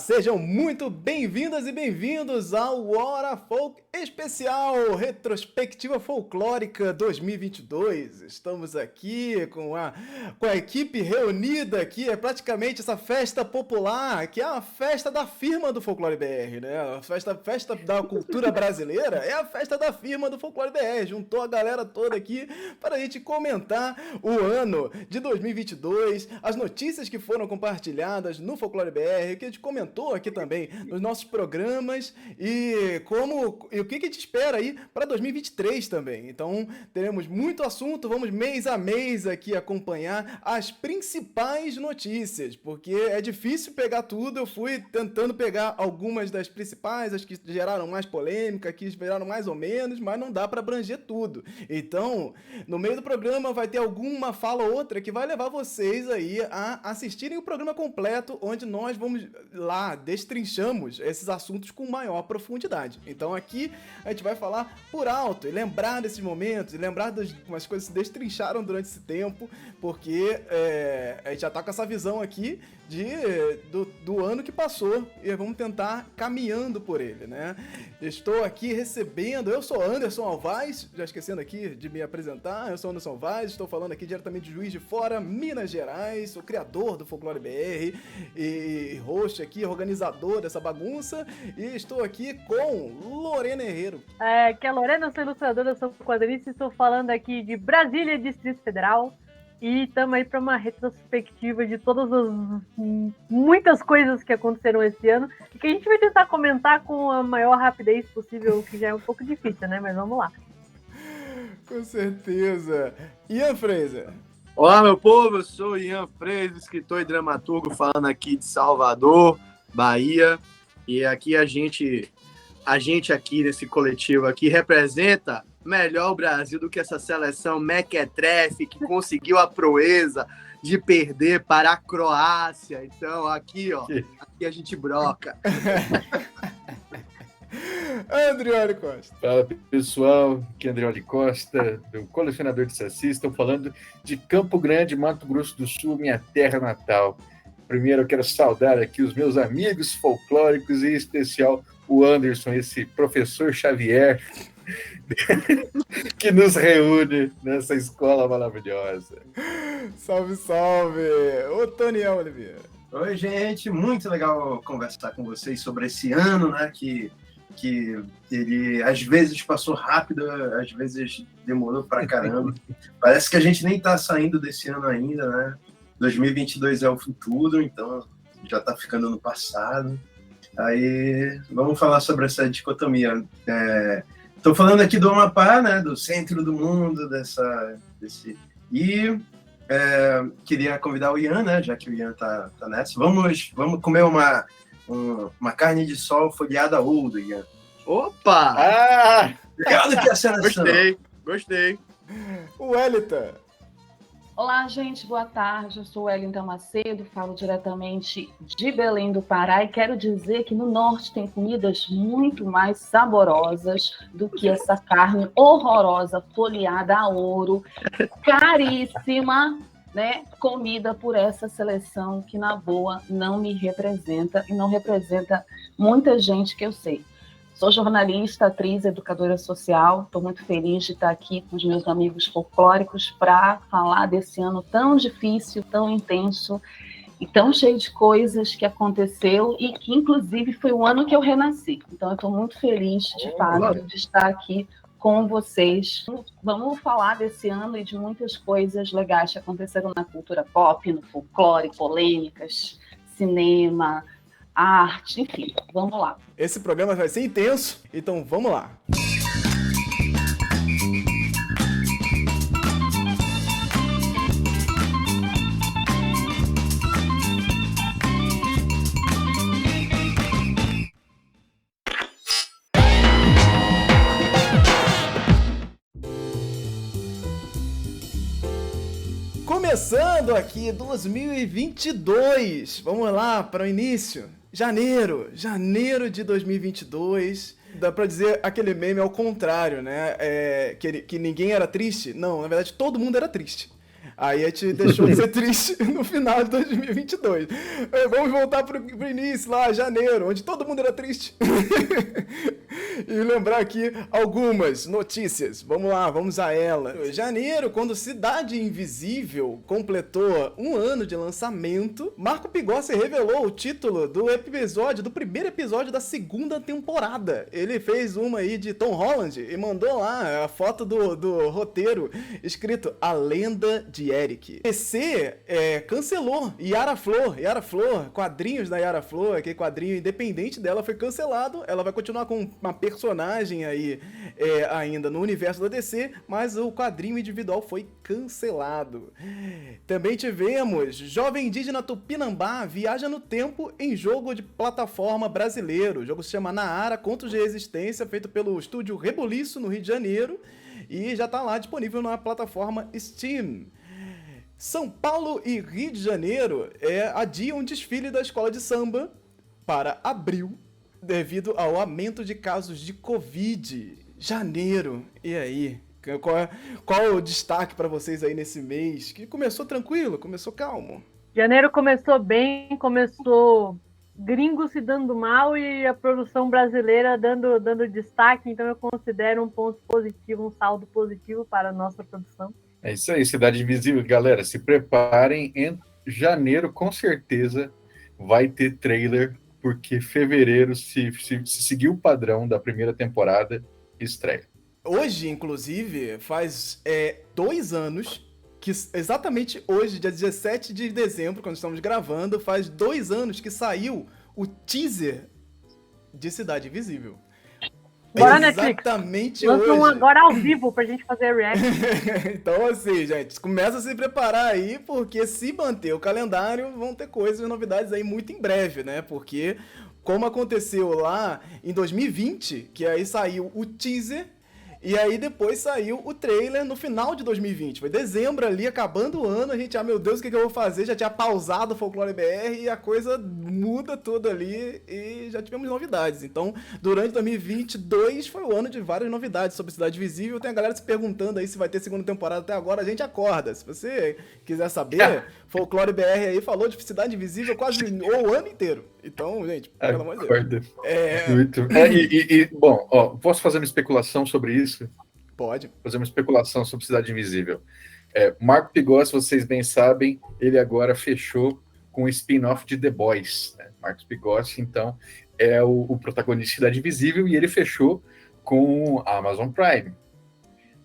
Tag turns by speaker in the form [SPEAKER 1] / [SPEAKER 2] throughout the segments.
[SPEAKER 1] Sejam muito bem-vindas e bem-vindos ao Hora Folk Especial Retrospectiva Folclórica 2022. Estamos aqui com a equipe reunida aqui, é praticamente essa festa popular, que é a festa da firma do Folclore BR, né? A festa da cultura brasileira é a festa da firma do Folclore BR. Juntou a galera toda aqui para a gente comentar o ano de 2022, as notícias que foram compartilhadas no Folclore BR, que a gente comentou aqui também nos nossos programas e o que a gente espera aí para 2023 também. Então, teremos muito assunto, vamos mês a mês aqui acompanhar as principais notícias, porque é difícil pegar tudo. Eu fui tentando pegar algumas das principais, as que geraram mais polêmica, que geraram mais ou menos, mas não dá para abranger tudo. Então, no meio do programa vai ter alguma fala ou outra que vai levar vocês aí a assistirem o programa completo, onde nós vamos lá, destrinchamos esses assuntos com maior profundidade. Então aqui a gente vai falar por alto e lembrar desses momentos, e lembrar das umas coisas que se destrincharam durante esse tempo, porque a gente já tá com essa visão aqui do ano que passou e vamos tentar caminhando por ele, né? Estou aqui recebendo, eu sou Anderson Alvaz, já esquecendo aqui de me apresentar, eu sou Anderson Alvaz, estou falando aqui diretamente de Juiz de Fora, Minas Gerais, sou criador do Folclore BR e host aqui, organizador dessa bagunça, e estou aqui com Lorena Herrero.
[SPEAKER 2] Que é a Lorena, sou ilustradora, sou quadrinista, estou falando aqui de Brasília, Distrito Federal. E estamos aí para uma retrospectiva de todas as muitas coisas que aconteceram esse ano e que a gente vai tentar comentar com a maior rapidez possível, que já é um pouco difícil, né? Mas vamos lá.
[SPEAKER 1] Com certeza. Ian Fraser.
[SPEAKER 3] Olá, meu povo, eu sou Ian Fraser, escritor e dramaturgo, falando aqui de Salvador, Bahia. E aqui a gente aqui nesse coletivo aqui representa melhor o Brasil do que essa seleção mequetrefe que conseguiu a proeza de perder para a Croácia. Então, aqui a gente broca.
[SPEAKER 1] Andrioli Costa.
[SPEAKER 4] Fala, pessoal, aqui é Andrioli Costa, do Colecionador de Saci. Estou falando de Campo Grande, Mato Grosso do Sul, minha terra natal. Primeiro eu quero saudar aqui os meus amigos folclóricos, e em especial o Anderson, esse professor Xavier, que nos reúne nessa escola maravilhosa.
[SPEAKER 1] Salve, salve! Ô, Toniel Oliveira.
[SPEAKER 5] Oi, gente, muito legal conversar com vocês sobre esse ano, né, que ele às vezes passou rápido, às vezes demorou pra caramba. Parece que a gente nem tá saindo desse ano ainda, né? 2022 é o futuro, então já tá ficando no passado. Aí, vamos falar sobre essa dicotomia. Estou falando aqui do Amapá, né, do centro do mundo, queria convidar o Ian, né, já que o Ian tá nessa. Vamos comer uma carne de sol folheada a ouro, Ian.
[SPEAKER 3] Opa!
[SPEAKER 4] Ah!
[SPEAKER 5] Obrigado que a seleção.
[SPEAKER 3] Gostei.
[SPEAKER 1] O Wellington.
[SPEAKER 6] Olá, gente, boa tarde. Eu sou Wellington Macedo, falo diretamente de Belém do Pará e quero dizer que no norte tem comidas muito mais saborosas do que essa carne horrorosa, folheada a ouro, caríssima, né? Comida por essa seleção que, na boa, não me representa e não representa muita gente que eu sei. Sou jornalista, atriz, educadora social. Estou muito feliz de estar aqui com os meus amigos folclóricos para falar desse ano tão difícil, tão intenso e tão cheio de coisas que aconteceu e que, inclusive, foi o ano que eu renasci. Então, eu estou muito feliz, de fato, de estar aqui com vocês. Vamos falar desse ano e de muitas coisas legais que aconteceram na cultura pop, no folclore, polêmicas, cinema, arte, enfim, vamos lá.
[SPEAKER 1] Esse programa vai ser intenso, então vamos lá. Começando aqui 2022, vamos lá para o início. Janeiro de 2022, dá pra dizer aquele meme ao contrário, né? Que ninguém era triste. Não, na verdade todo mundo era triste. Aí a gente deixou de ser triste no final de 2022. Vamos voltar pro início lá, janeiro, onde todo mundo era triste. E lembrar aqui algumas notícias. Vamos lá, vamos a ela. Janeiro, quando Cidade Invisível completou 1 ano de lançamento, Marco Pigossi revelou o título do primeiro episódio da 2ª temporada. Ele fez uma aí de Tom Holland e mandou lá a foto do roteiro escrito A Lenda de Eric. DC cancelou Yara Flor, quadrinhos da Yara Flor, aquele quadrinho independente dela foi cancelado. Ela vai continuar com uma personagem aí ainda no universo da DC, mas o quadrinho individual foi cancelado. Também tivemos Jovem Indígena Tupinambá viaja no tempo em jogo de plataforma brasileiro. O jogo se chama Naara Contos de Resistência, feito pelo estúdio Rebuliço, no Rio de Janeiro, e já tá lá disponível na plataforma Steam. São Paulo e Rio de Janeiro adiam um desfile da escola de samba para abril, devido ao aumento de casos de Covid. Janeiro, e aí? Qual o destaque para vocês aí nesse mês? Que começou tranquilo, começou calmo.
[SPEAKER 2] Janeiro começou bem, começou gringo se dando mal e a produção brasileira dando destaque, então eu considero um ponto positivo, um saldo positivo para a nossa produção.
[SPEAKER 4] É isso aí, Cidade Invisível. Galera, se preparem, em janeiro com certeza vai ter trailer, porque fevereiro, se seguir o padrão da primeira temporada, estreia.
[SPEAKER 1] Hoje, inclusive, faz 2 anos, que exatamente hoje, dia 17 de dezembro, quando estamos gravando, faz 2 anos que saiu o teaser de Cidade Invisível.
[SPEAKER 2] Bora,
[SPEAKER 1] exatamente
[SPEAKER 2] Netflix.
[SPEAKER 1] hoje.
[SPEAKER 2] Lança agora ao vivo pra gente fazer react.
[SPEAKER 1] Então, assim, gente, começa a se preparar aí, porque se manter o calendário, vão ter coisas, novidades aí muito em breve, né? Porque, como aconteceu lá em 2020, que aí saiu o teaser, e aí depois saiu o trailer no final de 2020. Foi dezembro ali, acabando o ano, a gente, meu Deus, o que eu vou fazer? Já tinha pausado o Folclore BR e a coisa muda toda ali e já tivemos novidades. Então, durante 2022 foi o ano de várias novidades sobre Cidade Visível. Tem a galera se perguntando aí se vai ter 2ª temporada até agora, a gente acorda. Se você quiser saber, Folclore BR aí falou de Cidade Invisível quase o ano inteiro. Então, gente, pelo amor de Deus.
[SPEAKER 4] Muito. Bom, posso fazer uma especulação sobre isso?
[SPEAKER 1] Pode.
[SPEAKER 4] Fazer uma especulação sobre Cidade Invisível. Marco Pigossi, vocês bem sabem, ele agora fechou com o spin-off de The Boys. Né? Marcos Pigossi, então, é o protagonista de Cidade Invisível e ele fechou com a Amazon Prime.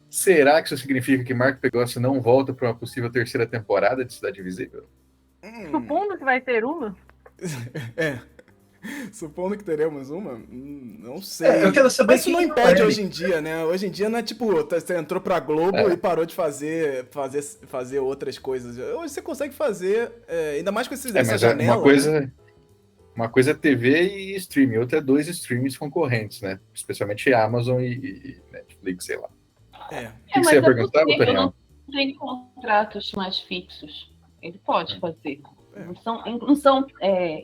[SPEAKER 4] Será que isso significa que Marco Pigossi não volta para uma possível 3ª temporada de Cidade Invisível?
[SPEAKER 2] Supondo que vai ter uma?
[SPEAKER 1] Supondo que teremos uma, não sei.
[SPEAKER 5] Eu quero saber.
[SPEAKER 1] Mas isso não impede hoje em dia, né? Hoje em dia não é tipo, você entrou pra Globo e parou de fazer outras coisas. Hoje você consegue fazer, ainda mais com essa janela.
[SPEAKER 4] Uma coisa é TV e streaming, outra é 2 streamings concorrentes, né? Especialmente Amazon e Netflix, sei lá. O que você ia perguntar, Daniel?
[SPEAKER 6] Não tem contratos mais fixos. Ele pode fazer. Não são,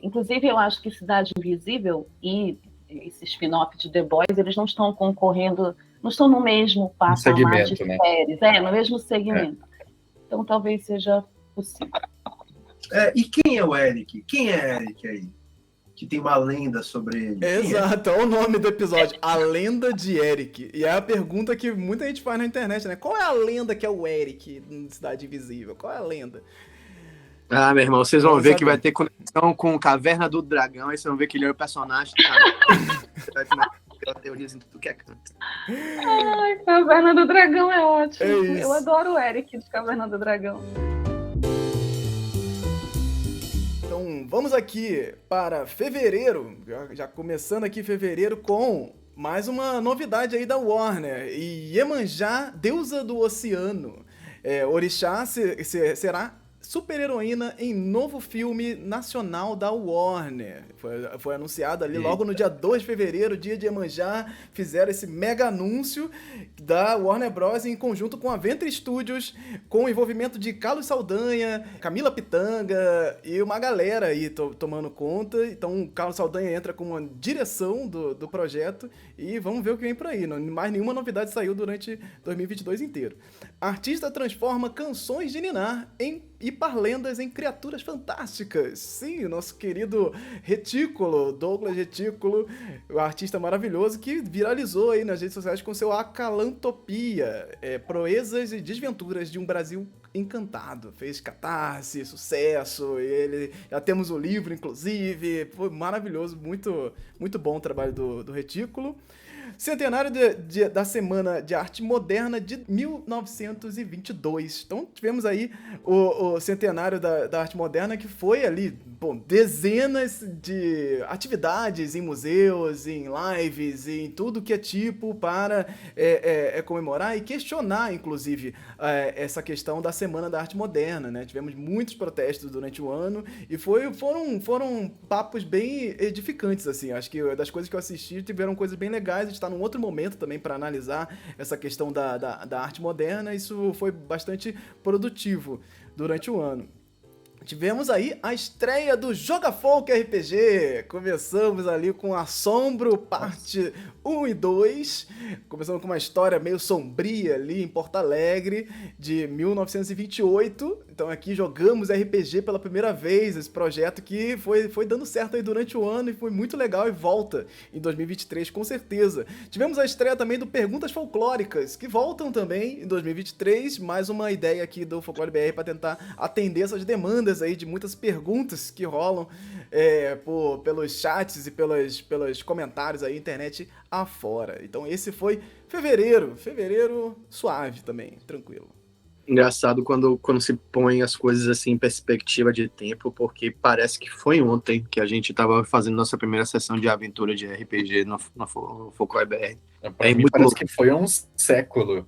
[SPEAKER 6] inclusive, eu acho que Cidade Invisível e esse spin-off de The Boys, eles não estão concorrendo, não estão no mesmo patamar de séries, no mesmo segmento. Então, talvez seja possível.
[SPEAKER 5] E quem é o Eric? Quem é Eric aí? Que tem uma lenda sobre ele.
[SPEAKER 1] Exato, olha o nome do episódio, A Lenda de Eric. E é a pergunta que muita gente faz na internet, né? Qual é a lenda que é o Eric em Cidade Invisível? Qual é a lenda?
[SPEAKER 3] Ah, meu irmão, vocês vão ver que vai ter conexão com Caverna do Dragão, aí vocês vão ver que ele é o personagem. Você vai começar a teoria em tudo que é canto.
[SPEAKER 6] Ai, Caverna do Dragão é ótimo.
[SPEAKER 1] Eu
[SPEAKER 6] adoro o Eric de Caverna do Dragão.
[SPEAKER 1] Então, vamos aqui para fevereiro, já começando aqui fevereiro com mais uma novidade aí da Warner. Iemanjá, deusa do oceano. Orixá será super-heroína em novo filme nacional da Warner. Foi anunciado ali logo no dia 2 de fevereiro, dia de Iemanjá, fizeram esse mega anúncio da Warner Bros. Em conjunto com a Ventre Studios, com o envolvimento de Carlos Saldanha, Camila Pitanga e uma galera aí tomando conta. Então o Carlos Saldanha entra com uma direção do projeto e vamos ver o que vem por aí. Mais nenhuma novidade saiu durante 2022 inteiro. A artista transforma canções de Ninar e parlendas em criaturas fantásticas. Sim, o nosso querido Retículo, Douglas Retículo, o artista maravilhoso que viralizou aí nas redes sociais com seu Acalantopia, proezas e desventuras de um Brasil encantado. Fez catarse, sucesso, já temos o livro, inclusive. Foi maravilhoso, muito, muito bom o trabalho do Retículo. Centenário da Semana de Arte Moderna de 1922. Então, tivemos aí o centenário da arte moderna, que foi ali, dezenas de atividades em museus, em lives, em tudo que é tipo para comemorar e questionar, inclusive, essa questão da Semana da Arte Moderna, né? Tivemos muitos protestos durante o ano e foram papos bem edificantes, assim. Acho que das coisas que eu assisti tiveram coisas bem legais. A gente está num outro momento também para analisar essa questão da arte moderna. Isso foi bastante produtivo durante o ano. Tivemos aí a estreia do Joga Folk RPG. Começamos ali com Assombro, parte 1 e 2. Começamos com uma história meio sombria ali em Porto Alegre, de 1928. Então aqui jogamos RPG pela primeira vez, esse projeto que foi dando certo aí durante o ano e foi muito legal e volta em 2023, com certeza. Tivemos a estreia também do Perguntas Folclóricas, que voltam também em 2023. Mais uma ideia aqui do Folclore BR para tentar atender essas demandas aí de muitas perguntas que rolam pelos chats e pelos comentários aí, internet afora. Então esse foi fevereiro suave também, tranquilo.
[SPEAKER 3] Engraçado quando se põe as coisas assim em perspectiva de tempo, porque parece que foi ontem que a gente estava fazendo nossa primeira sessão de aventura de RPG no Folclore BR.
[SPEAKER 4] Parece louco. Que foi um século.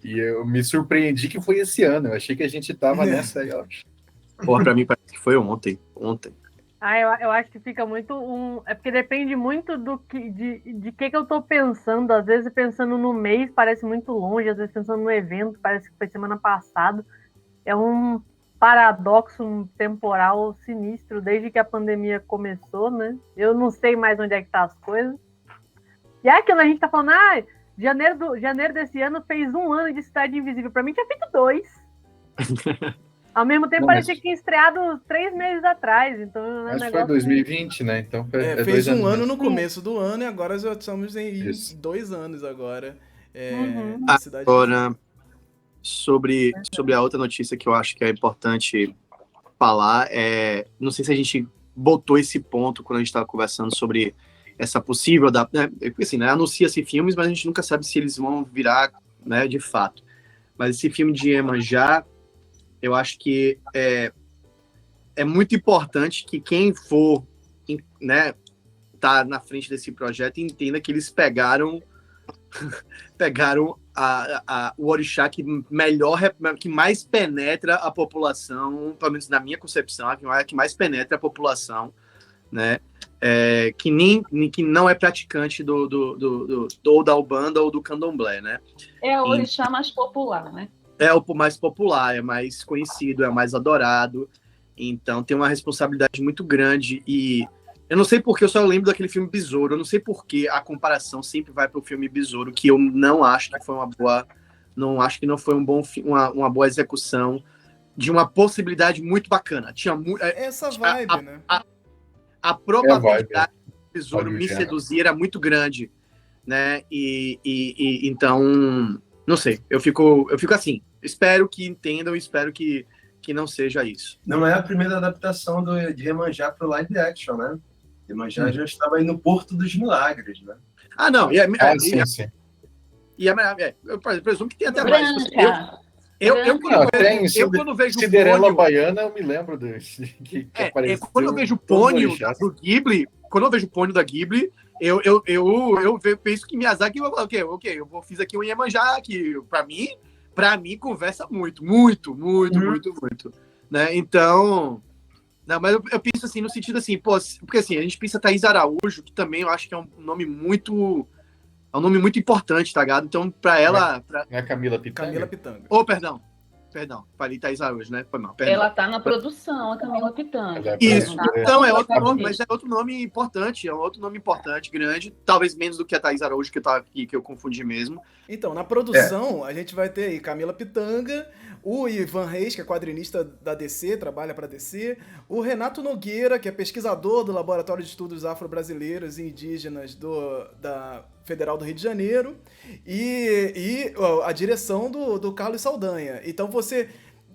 [SPEAKER 4] E eu me surpreendi que foi esse ano. Eu achei que a gente tava nessa aí, ó.
[SPEAKER 3] Porra, pra mim parece que foi ontem.
[SPEAKER 2] Eu acho que fica muito É porque depende muito de que eu tô pensando. Às vezes pensando no mês parece muito longe, às vezes pensando no evento parece que foi semana passada. É um paradoxo temporal sinistro desde que a pandemia começou, né? Eu não sei mais onde é que tá as coisas. E é aquilo, a gente tá falando, janeiro desse ano fez 1 ano de Cidade Invisível. Pra mim tinha feito 2. Ao mesmo tempo, parecia que tinha estreado 3 meses atrás. Então,
[SPEAKER 4] acho que foi 2020, né? Então
[SPEAKER 1] fez 1 ano no começo do ano e agora já estamos em 2 anos agora.
[SPEAKER 3] Agora, sobre a outra notícia que eu acho que é importante falar, não sei se a gente botou esse ponto quando a gente estava conversando sobre essa possível... Porque assim, né, anuncia-se filmes, mas a gente nunca sabe se eles vão virar, né, de fato. Mas esse filme de Iemanjá, eu acho que é muito importante que quem for, né, tá na frente desse projeto entenda que eles pegaram o orixá que mais penetra a população, pelo menos na minha concepção, que mais penetra a população, né, que não é praticante ou da Umbanda ou do Candomblé, né?
[SPEAKER 6] É o orixá mais popular, né?
[SPEAKER 3] É o mais popular, é mais conhecido, é mais adorado. Então tem uma responsabilidade muito grande. E eu não sei porque eu só lembro daquele filme Besouro. Eu não sei porque a comparação sempre vai para o filme Besouro, que eu não acho que foi uma boa. Não acho que não foi uma boa execução de uma possibilidade muito bacana. Tinha
[SPEAKER 1] essa vibe, né?
[SPEAKER 3] A probabilidade do Besouro me seduzir era muito grande, né? E então, não sei. Eu fico assim. Espero que entendam, espero que não seja isso.
[SPEAKER 5] Não é a primeira adaptação de Iemanjá para o live action, né? Iemanjá já estava aí no Porto dos Milagres, né?
[SPEAKER 3] Ah, não.
[SPEAKER 4] Sim.
[SPEAKER 3] Eu presumo que tem até mais. Quando vejo
[SPEAKER 4] Cinderela
[SPEAKER 3] Pônio,
[SPEAKER 4] Baiana, eu me lembro que apareceu.
[SPEAKER 3] Quando eu vejo Pônio do Ghibli, eu penso que Miyazaki vai falar, ok, eu fiz aqui um Iemanjá que, pra mim conversa muito. né? Então, não, mas eu penso assim, no sentido assim, pô, porque assim, a gente pensa Thaís Araújo, que também eu acho que é um nome muito importante, tá ligado? Então, pra ela...
[SPEAKER 4] Não é Camila Pitanga?
[SPEAKER 1] Camila Pitanga.
[SPEAKER 3] Oh, perdão, falei Thaís Araújo, né? Foi mal, perdão.
[SPEAKER 6] Ela tá na produção, a Camila Pitanga.
[SPEAKER 3] Isso,
[SPEAKER 6] Tá?
[SPEAKER 3] então é outro nome, mas é outro nome importante, grande, talvez menos do que a Thaís Araújo, que eu confundi mesmo.
[SPEAKER 1] Então, na produção, a gente vai ter aí Camila Pitanga, o Ivan Reis, que é quadrinista da DC, trabalha para DC, o Renato Nogueira, que é pesquisador do Laboratório de Estudos Afro-Brasileiros e Indígenas da Federal do Rio de Janeiro, e a direção do Carlos Saldanha. Então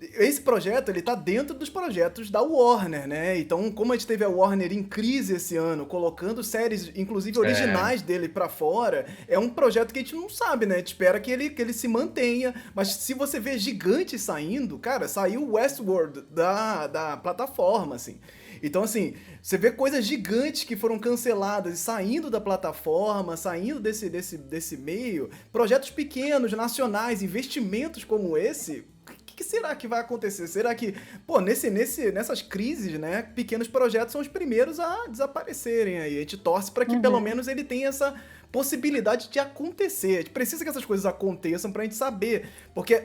[SPEAKER 1] esse projeto, ele tá dentro dos projetos da Warner, né? Então, como a gente teve a Warner em crise esse ano, colocando séries, inclusive originais dele pra fora, é um projeto que a gente não sabe, né? A gente espera que ele se mantenha, mas se você vê gigantes saindo, cara, saiu Westworld da plataforma, assim. Então, assim, você vê coisas gigantes que foram canceladas e saindo da plataforma, saindo desse meio, projetos pequenos, nacionais, investimentos como esse. O que será que vai acontecer? Será que, pô, nessas crises, né, pequenos projetos são os primeiros a desaparecerem aí? A gente torce para que pelo menos ele tenha essa possibilidade de acontecer. A gente precisa que essas coisas aconteçam pra gente saber. Porque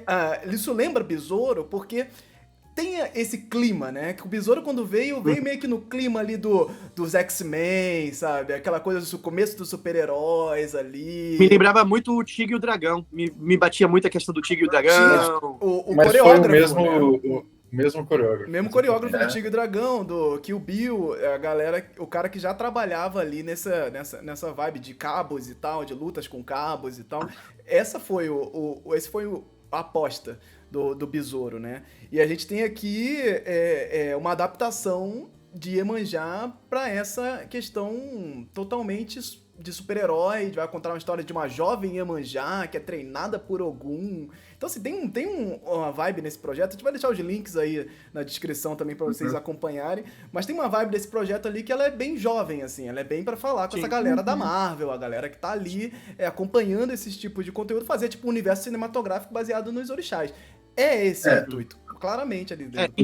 [SPEAKER 1] isso lembra Besouro, porque tem esse clima, né? Que o Besouro, quando veio meio que no clima ali dos X-Men, sabe? Aquela coisa do começo dos super-heróis ali.
[SPEAKER 3] Me lembrava muito o Tigre e o Dragão. Me batia muito a questão do Tigre e o Dragão.
[SPEAKER 4] Mas
[SPEAKER 1] coreógrafo,
[SPEAKER 4] foi o
[SPEAKER 1] né?
[SPEAKER 4] mesmo coreógrafo.
[SPEAKER 1] Mesmo coreógrafo do Tigre e Dragão, do Kill Bill, a galera, o cara que já trabalhava ali nessa vibe de cabos e tal, de lutas com cabos e tal. Esse foi a aposta do Besouro, né? E a gente tem aqui uma adaptação de Iemanjá para essa questão totalmente de super-herói. Vai contar uma história de uma jovem Iemanjá que é treinada por Ogum. Então, assim, tem uma vibe nesse projeto. A gente vai deixar os links aí na descrição também para vocês acompanharem. Mas tem uma vibe desse projeto ali que ela é bem jovem, assim. Ela é bem para falar com essa galera da Marvel, a galera que tá ali acompanhando esses tipos de conteúdo, fazer tipo um universo cinematográfico baseado nos orixás. É esse o intuito, claramente ali dentro.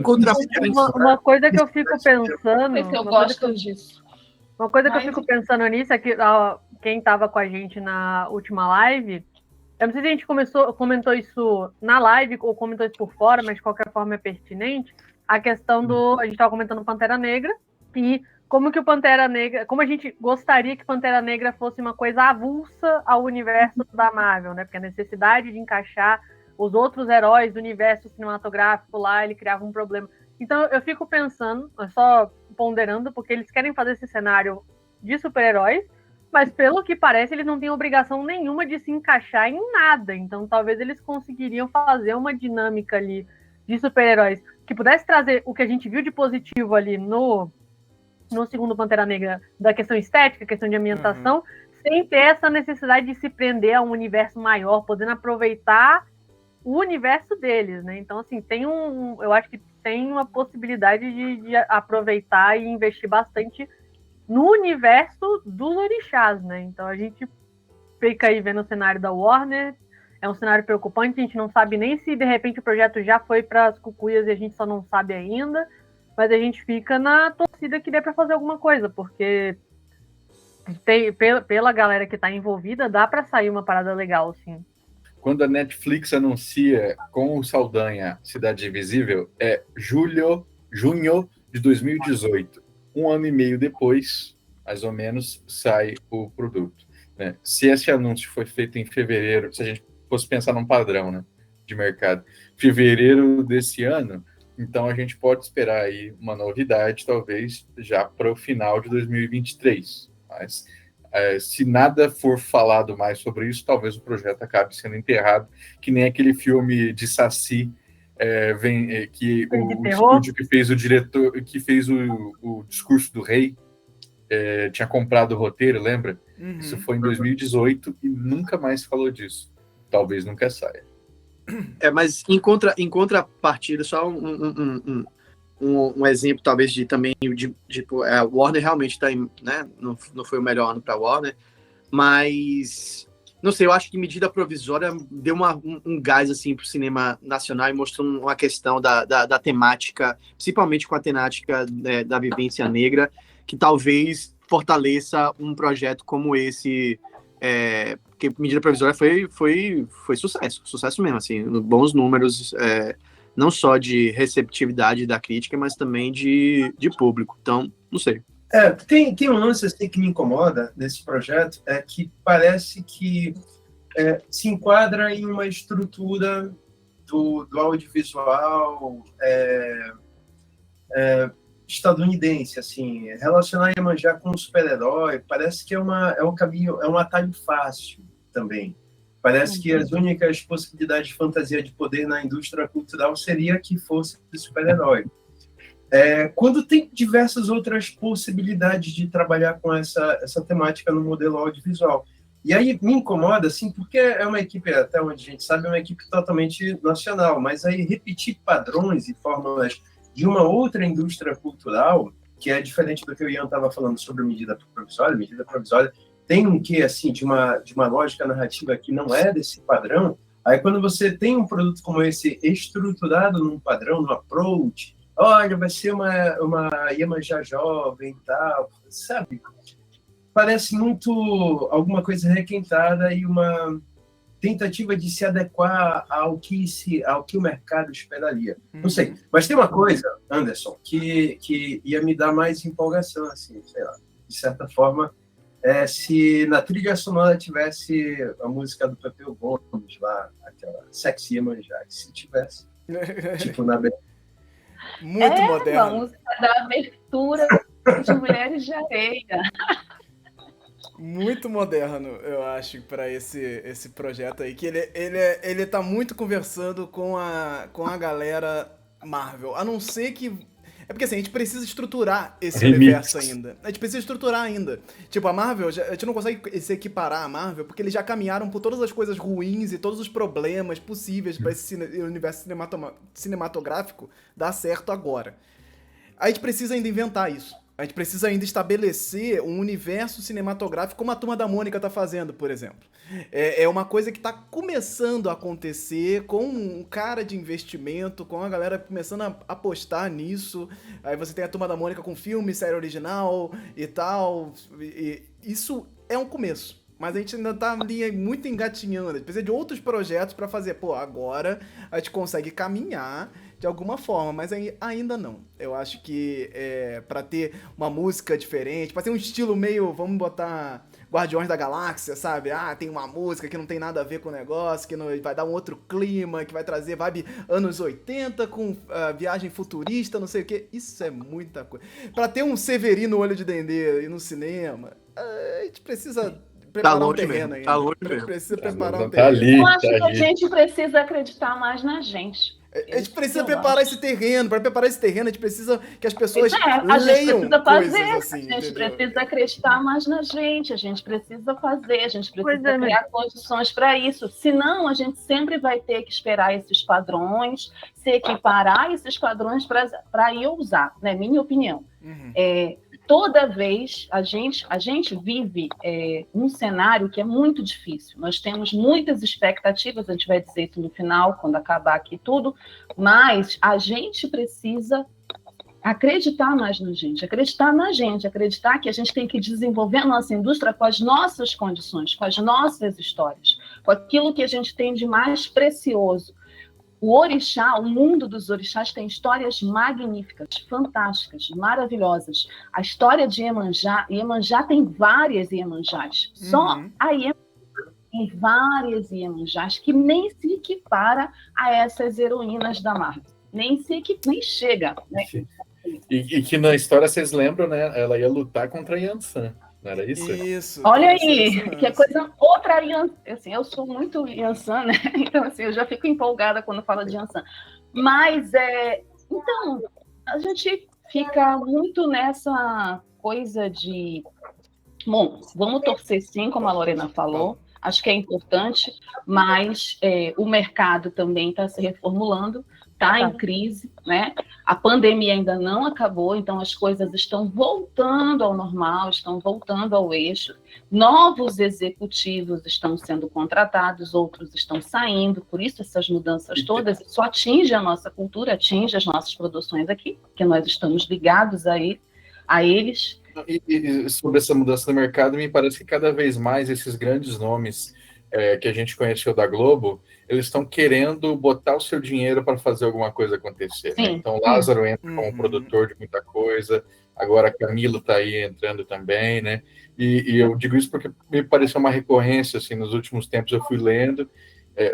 [SPEAKER 2] Uma coisa que eu fico pensando...
[SPEAKER 6] Eu gosto disso.
[SPEAKER 2] Uma coisa que eu fico pensando nisso é que quem tava com a gente na última live, eu não sei se a gente comentou isso na live ou comentou isso por fora, mas de qualquer forma é pertinente, a questão a gente tava comentando Pantera Negra e como que o Pantera Negra, como a gente gostaria que Pantera Negra fosse uma coisa avulsa ao universo da Marvel, né? Porque a necessidade de encaixar os outros heróis do universo cinematográfico lá, ele criava um problema. Então eu fico pensando, só ponderando, porque eles querem fazer esse cenário de super-heróis, mas pelo que parece eles não têm obrigação nenhuma de se encaixar em nada. Então talvez eles conseguiriam fazer uma dinâmica ali de super-heróis que pudesse trazer o que a gente viu de positivo ali no segundo Pantera Negra, da questão estética, questão de ambientação, sem ter essa necessidade de se prender a um universo maior, podendo aproveitar o universo deles, né? Então, assim, eu acho que tem uma possibilidade de aproveitar e investir bastante no universo dos orixás, né? Então a gente fica aí vendo o cenário da Warner, é um cenário preocupante, a gente não sabe nem se de repente o projeto já foi para as cucuias e a gente só não sabe ainda, mas a gente fica na torcida que dê para fazer alguma coisa, porque pela galera que está envolvida, dá para sair uma parada legal, sim.
[SPEAKER 4] Quando a Netflix anuncia com o Saldanha Cidade Invisível, é junho de 2018. Um ano e meio depois, mais ou menos, sai o produto, né? Se esse anúncio foi feito em fevereiro, se a gente fosse pensar num padrão, né, de mercado, fevereiro desse ano, então a gente pode esperar aí uma novidade, talvez já para o final de 2023. Mas se nada for falado mais sobre isso, talvez o projeto acabe sendo enterrado, que nem aquele filme de Saci, que o estúdio que fez o diretor, que fez o Discurso do Rei, tinha comprado o roteiro, lembra? Isso foi em 2018 e nunca mais falou disso. Talvez nunca saia.
[SPEAKER 3] Mas em contrapartida, só um exemplo, talvez, Warner realmente está, né? Não foi o melhor ano para Warner, mas não sei, eu acho que Medida Provisória deu um gás assim para o cinema nacional e mostrou uma questão da temática, principalmente com a temática da vivência negra, que talvez fortaleça um projeto como esse, porque Medida Provisória foi sucesso mesmo, assim, bons números, não só de receptividade da crítica, mas também de público. Então, não sei.
[SPEAKER 5] Tem um lance assim, que me incomoda nesse projeto, é que parece que se enquadra em uma estrutura do audiovisual estadunidense, assim, relacionar Iemanjá com um super-herói, parece que é um caminho, é um atalho fácil também. Parece que as únicas possibilidades de fantasia de poder na indústria cultural seria que fosse super-herói. Quando tem diversas outras possibilidades de trabalhar com essa temática no modelo audiovisual. E aí me incomoda, assim, porque é uma equipe, até onde a gente sabe, é uma equipe totalmente nacional, mas aí repetir padrões e fórmulas de uma outra indústria cultural, que é diferente do que o Ian estava falando sobre Medida Provisória tem um quê, assim, de uma lógica narrativa que não é desse padrão. Aí quando você tem um produto como esse estruturado num padrão, num approach, olha, vai ser uma Iemanjá jovem e tal, sabe? Parece muito alguma coisa requentada e uma tentativa de se adequar ao que o mercado esperaria. Não sei, mas tem uma coisa, Anderson, que ia me dar mais empolgação, assim, sei lá, de certa forma, se na trilha sonora tivesse a música do Pepeu Gomes lá, aquela Sexy Iemanjá, se tivesse, tipo, na
[SPEAKER 1] Muito moderno.
[SPEAKER 6] A música da abertura de Mulheres de Areia.
[SPEAKER 1] Muito moderno, eu acho, para esse projeto aí, que ele tá muito conversando com a galera Marvel, a não ser que... É porque assim, a gente precisa estruturar esse universo ainda. A gente precisa estruturar ainda. Tipo, a Marvel, a gente não consegue se equiparar a Marvel, porque eles já caminharam por todas as coisas ruins e todos os problemas possíveis para esse universo cinematográfico dar certo agora. A gente precisa ainda inventar isso. A gente precisa ainda estabelecer um universo cinematográfico como a Turma da Mônica tá fazendo, por exemplo. É uma coisa que tá começando a acontecer com um cara de investimento, com a galera começando a apostar nisso. Aí você tem a Turma da Mônica com filme, série original e tal. E isso é um começo. Mas a gente ainda tá ali muito engatinhando. A gente precisa de outros projetos pra fazer. Pô, agora a gente consegue caminhar de alguma forma, mas ainda não. Eu acho que pra ter uma música diferente, pra ter um estilo meio, vamos botar Guardiões da Galáxia, sabe? Tem uma música que não tem nada a ver com o negócio, que vai dar um outro clima, que vai trazer vibe anos 80 com viagem futurista, não sei o quê. Isso é muita coisa. Pra ter um Severino Olho de Dendê no cinema, a gente precisa preparar um terreno ainda.
[SPEAKER 3] Tá longe mesmo.
[SPEAKER 1] Precisa preparar um terreno.
[SPEAKER 6] Eu acho que a gente precisa acreditar mais na gente.
[SPEAKER 1] A gente precisa preparar esse terreno. Para preparar esse terreno, a gente precisa que as pessoas leiam coisas assim.
[SPEAKER 6] A gente precisa acreditar mais na gente, a gente precisa fazer, a gente precisa criar condições para isso. Senão, a gente sempre vai ter que esperar esses padrões, se equiparar a esses padrões para ir usar, né? Minha opinião.
[SPEAKER 1] Uhum.
[SPEAKER 6] Toda vez a gente vive um cenário que é muito difícil. Nós temos muitas expectativas, a gente vai dizer isso no final, quando acabar aqui tudo, mas a gente precisa acreditar mais na gente, acreditar que a gente tem que desenvolver a nossa indústria com as nossas condições, com as nossas histórias, com aquilo que a gente tem de mais precioso. O orixá, o mundo dos orixás tem histórias magníficas, fantásticas, maravilhosas. A história de Iemanjá tem várias Iemanjás. Só a Iemanjá tem várias Iemanjás que nem se equipara a essas heroínas da Marvel. Nem chega. Né?
[SPEAKER 4] E que na história, vocês lembram, né? Ela ia lutar contra a Yansan. Não era isso?
[SPEAKER 1] Isso.
[SPEAKER 6] Olha aí, que é coisa outra Yansan. Assim, eu sou muito Yansan, né? Então, assim, eu já fico empolgada quando falo de Yansan. Mas, então, a gente fica muito nessa coisa de... Bom, vamos torcer sim, como a Lorena falou. Acho que é importante, mas o mercado também está se reformulando. está em crise, né? A pandemia ainda não acabou, então as coisas estão voltando ao normal, estão voltando ao eixo. Novos executivos estão sendo contratados, outros estão saindo, por isso essas mudanças todas só atingem a nossa cultura, atingem as nossas produções aqui, porque nós estamos ligados a eles.
[SPEAKER 4] E sobre essa mudança no mercado, me parece que cada vez mais esses grandes nomes que a gente conheceu da Globo, eles estão querendo botar o seu dinheiro para fazer alguma coisa acontecer. Né? Então, Lázaro entra como produtor de muita coisa, agora Camilo está aí entrando também, né? E eu digo isso porque me pareceu uma recorrência, assim, nos últimos tempos eu fui lendo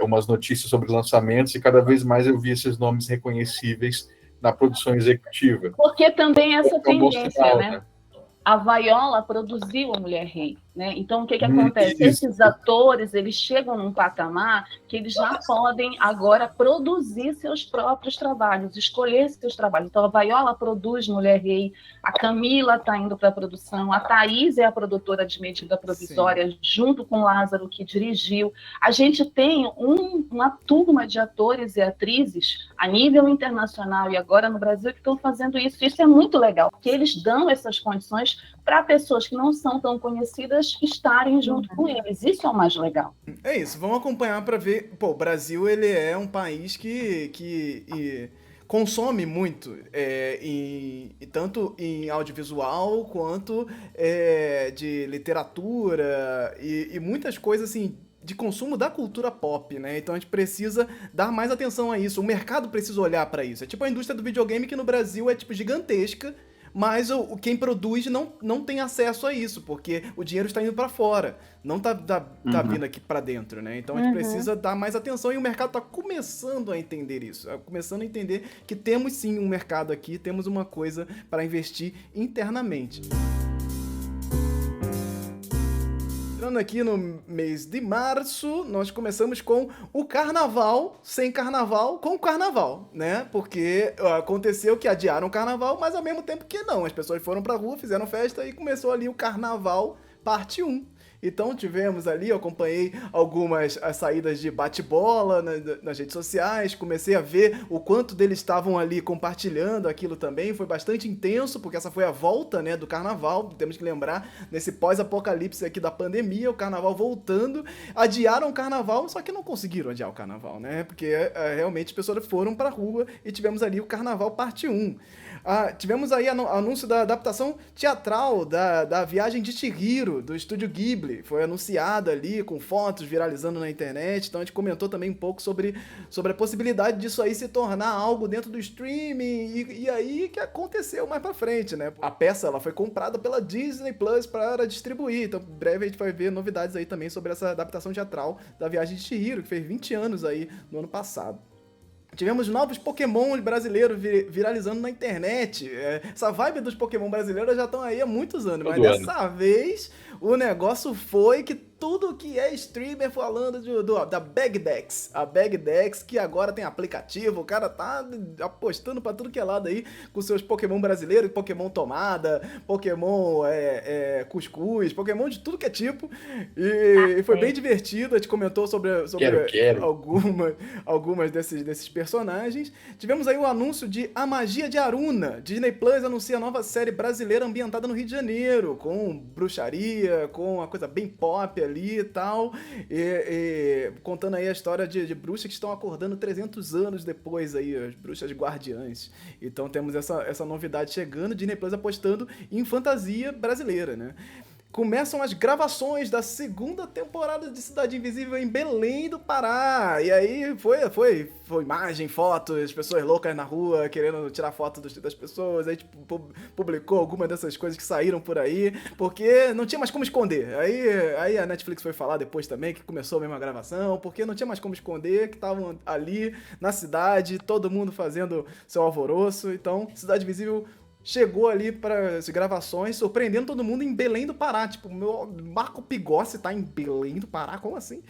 [SPEAKER 4] umas notícias sobre lançamentos e cada vez mais eu vi esses nomes reconhecíveis na produção executiva.
[SPEAKER 6] Porque também essa tendência,
[SPEAKER 4] sinal,
[SPEAKER 6] né? A Viola produziu a Mulher Rei, né? Então, o que acontece? Esses atores, eles chegam num patamar que eles já podem agora produzir seus próprios trabalhos, escolher seus trabalhos. Então, a Viola produz Mulher Rei, a Camila está indo para a produção, a Thaís é a produtora de Medida Provisória, Sim. junto com o Lázaro, que dirigiu. A gente tem uma turma de atores e atrizes a nível internacional e agora no Brasil que estão fazendo isso. Isso é muito legal, porque eles dão essas condições para pessoas que não são tão conhecidas estarem junto com eles. Isso é o mais legal.
[SPEAKER 1] É isso, vamos acompanhar para ver. Pô, o Brasil, ele é um país que consome muito, tanto em audiovisual quanto de literatura e muitas coisas assim de consumo da cultura pop, né? Então a gente precisa dar mais atenção a isso. O mercado precisa olhar para isso. É tipo a indústria do videogame que no Brasil é tipo gigantesca, mas quem produz não tem acesso a isso, porque o dinheiro está indo para fora, não tá vindo aqui para dentro, né? Então a gente precisa dar mais atenção e o mercado está começando a entender isso, começando a entender que temos sim um mercado aqui, temos uma coisa para investir internamente. Entrando aqui no mês de março, nós começamos com o carnaval, sem carnaval, com carnaval, né? Porque aconteceu que adiaram o carnaval, mas ao mesmo tempo que não. As pessoas foram pra rua, fizeram festa e começou ali o carnaval parte 1. Então tivemos ali, eu acompanhei algumas saídas de bate-bola nas redes sociais, comecei a ver o quanto deles estavam ali compartilhando aquilo também, foi bastante intenso, porque essa foi a volta, né, do carnaval, temos que lembrar, nesse pós-apocalipse aqui da pandemia, o carnaval voltando, adiaram o carnaval, só que não conseguiram adiar o carnaval, né, porque realmente as pessoas foram pra rua e tivemos ali o carnaval parte 1. Tivemos aí anúncio da adaptação teatral da Viagem de Chihiro, do Estúdio Ghibli. Foi anunciada ali, com fotos viralizando na internet. Então a gente comentou também um pouco sobre a possibilidade disso aí se tornar algo dentro do streaming. E aí que aconteceu mais pra frente, né? A peça ela foi comprada pela Disney Plus para distribuir. Então em breve a gente vai ver novidades aí também sobre essa adaptação teatral da Viagem de Chihiro, que fez 20 anos aí no ano passado. Tivemos novos Pokémon brasileiros viralizando na internet. Essa vibe dos Pokémon brasileiros já estão aí há muitos anos, mas dessa vez o negócio foi que tudo que é streamer falando da Bagdex. A Bagdex que agora tem aplicativo, o cara tá apostando pra tudo que é lado aí com seus Pokémon brasileiros, Pokémon tomada, Pokémon cuscuz, Pokémon de tudo que é tipo. E foi bem divertido, a gente comentou sobre algumas desses personagens. Tivemos aí o anúncio de A Magia de Aruna. Disney Plus anuncia a nova série brasileira ambientada no Rio de Janeiro, com bruxaria, com uma coisa bem pop ali e tal, contando aí a história de bruxas que estão acordando 300 anos depois aí, as bruxas guardiãs. Então temos essa novidade chegando, Disney Plus apostando em fantasia brasileira, né? Começam as gravações da segunda temporada de Cidade Invisível em Belém do Pará. E aí foi imagem, fotos, as pessoas loucas na rua querendo tirar foto das pessoas. Aí tipo, publicou algumas dessas coisas que saíram por aí, porque não tinha mais como esconder. Aí a Netflix foi falar depois também que começou a mesma gravação, porque não tinha mais como esconder, que estavam ali na cidade, todo mundo fazendo seu alvoroço. Então, Cidade Invisível chegou ali para as gravações, surpreendendo todo mundo em Belém do Pará. Tipo, meu Marco Pigossi tá em Belém do Pará, como assim?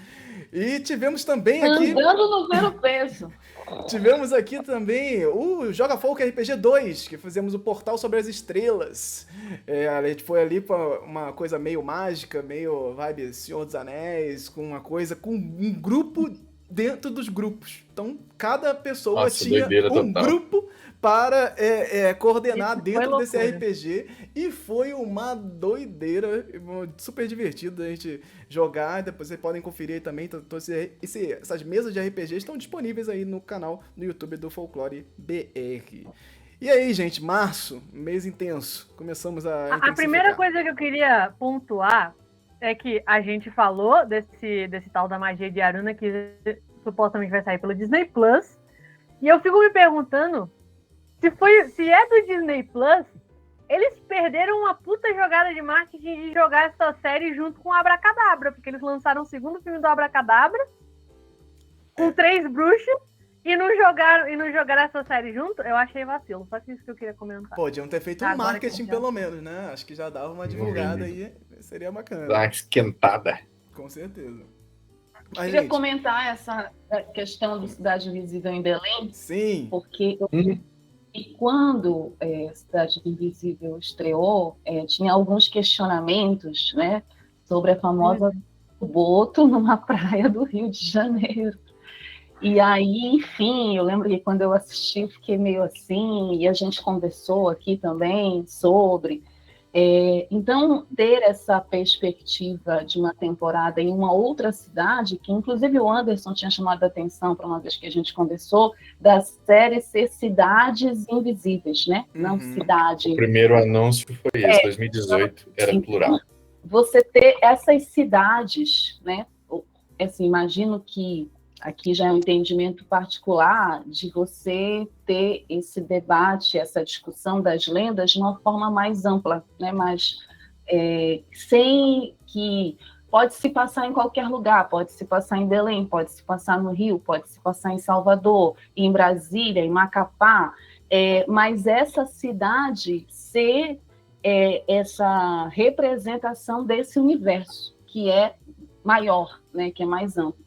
[SPEAKER 1] E tivemos também aqui...
[SPEAKER 6] Andando no zero peso.
[SPEAKER 1] Tivemos aqui também o Joga Folk RPG 2, que fizemos o Portal sobre as Estrelas. A gente foi ali pra uma coisa meio mágica, meio vibe Senhor dos Anéis, com um grupo dentro dos grupos. Então, cada pessoa
[SPEAKER 4] Nossa,
[SPEAKER 1] tinha
[SPEAKER 4] doideira
[SPEAKER 1] um
[SPEAKER 4] total.
[SPEAKER 1] grupo para coordenar
[SPEAKER 2] Isso foi
[SPEAKER 1] dentro desse
[SPEAKER 2] loucura.
[SPEAKER 1] RPG. E foi uma doideira, super divertido a gente jogar. Depois vocês podem conferir aí também. Essas mesas de RPG estão disponíveis aí no canal no YouTube do Folclore BR. E aí, gente, março, mês intenso. Começamos a
[SPEAKER 2] A primeira coisa que eu queria pontuar é que a gente falou desse tal da magia de Aruna que supostamente vai sair pelo Disney Plus. E eu fico me perguntando se é do Disney Plus, eles perderam uma puta jogada de marketing de jogar essa série junto com o Abracadabra, porque eles lançaram o segundo filme do Abracadabra com 3 bruxos e não jogaram essa série junto. Eu achei vacilo, só que isso que eu queria comentar.
[SPEAKER 1] Podiam ter feito um
[SPEAKER 2] Agora
[SPEAKER 1] marketing,
[SPEAKER 2] que
[SPEAKER 1] pelo menos, né? Acho que já dava uma divulgada aí. Seria
[SPEAKER 4] Dá
[SPEAKER 1] bacana.
[SPEAKER 4] uma esquentada.
[SPEAKER 1] Com certeza.
[SPEAKER 6] Eu
[SPEAKER 1] Mas,
[SPEAKER 6] queria
[SPEAKER 1] gente,
[SPEAKER 6] comentar essa questão do Cidade Invisível em Belém,
[SPEAKER 1] sim.
[SPEAKER 6] porque quando Cidade Invisível estreou, tinha alguns questionamentos, né, sobre a famosa Boto numa praia do Rio de Janeiro. E aí, enfim, eu lembro que quando eu assisti, eu fiquei meio assim, e a gente conversou aqui também sobre. Então, ter essa perspectiva de uma temporada em uma outra cidade, que inclusive o Anderson tinha chamado a atenção para uma vez que a gente conversou, da série ser Cidades Invisíveis, né? Não cidade.
[SPEAKER 4] O primeiro anúncio foi esse, 2018, era plural.
[SPEAKER 6] Você ter essas cidades, né? Assim, imagino que aqui já é um entendimento particular de você ter esse debate, essa discussão das lendas de uma forma mais ampla, né? Mas sem que pode se passar em qualquer lugar, pode se passar em Belém, pode se passar no Rio, pode se passar em Salvador, em Brasília, em Macapá, mas essa cidade ser essa representação desse universo que é maior, né? Que é mais amplo.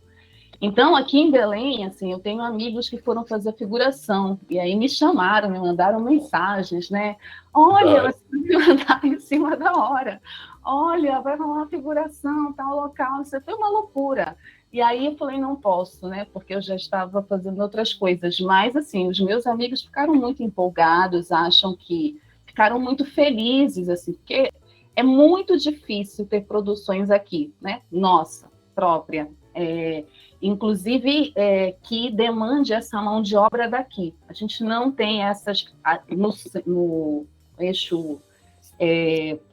[SPEAKER 6] Então, aqui em Belém, assim, eu tenho amigos que foram fazer figuração, e aí me chamaram, me mandaram mensagens, né? Olha, você vai andar em cima da hora. Olha, vai rolar uma figuração, tal local, isso foi uma loucura. E aí eu falei, não posso, né? Porque eu já estava fazendo outras coisas. Mas, assim, os meus amigos ficaram muito empolgados, acham que ficaram muito felizes, assim, porque é muito difícil ter produções aqui, né? Nossa, própria. Inclusive que demande essa mão de obra daqui. A gente não tem essas no eixo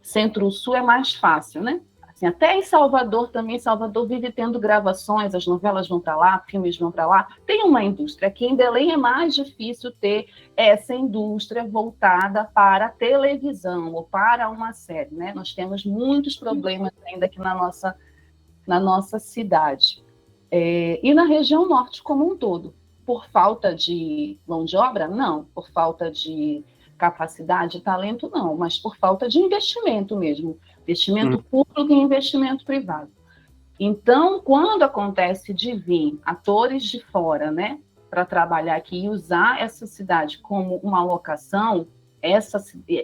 [SPEAKER 6] centro-sul é mais fácil, né? Assim, até em Salvador também, Salvador vive tendo gravações, as novelas vão para lá, filmes vão para lá, tem uma indústria. Aqui em Belém é mais difícil ter essa indústria voltada para a televisão ou para uma série, né? Nós temos muitos problemas ainda aqui na nossa cidade. E na região norte como um todo. Por falta de mão de obra? Não. Por falta de capacidade, talento? Não. Mas por falta de investimento mesmo. Investimento público e investimento privado. Então, quando acontece de vir atores de fora, né, para trabalhar aqui e usar essa cidade como uma locação,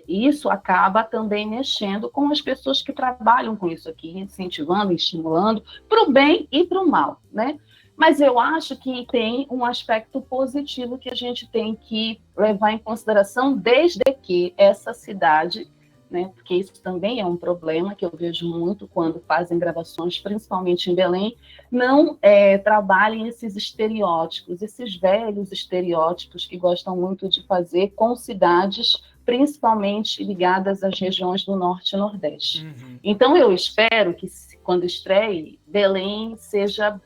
[SPEAKER 6] isso acaba também mexendo com as pessoas que trabalham com isso aqui, incentivando, estimulando, para o bem e para o mal, né? Mas eu acho que tem um aspecto positivo que a gente tem que levar em consideração, desde que essa cidade, né, porque isso também é um problema que eu vejo muito quando fazem gravações, principalmente em Belém, não trabalhem esses estereótipos, esses velhos estereótipos que gostam muito de fazer com cidades principalmente ligadas às regiões do Norte e Nordeste. Então, eu espero que, quando estreie, Belém seja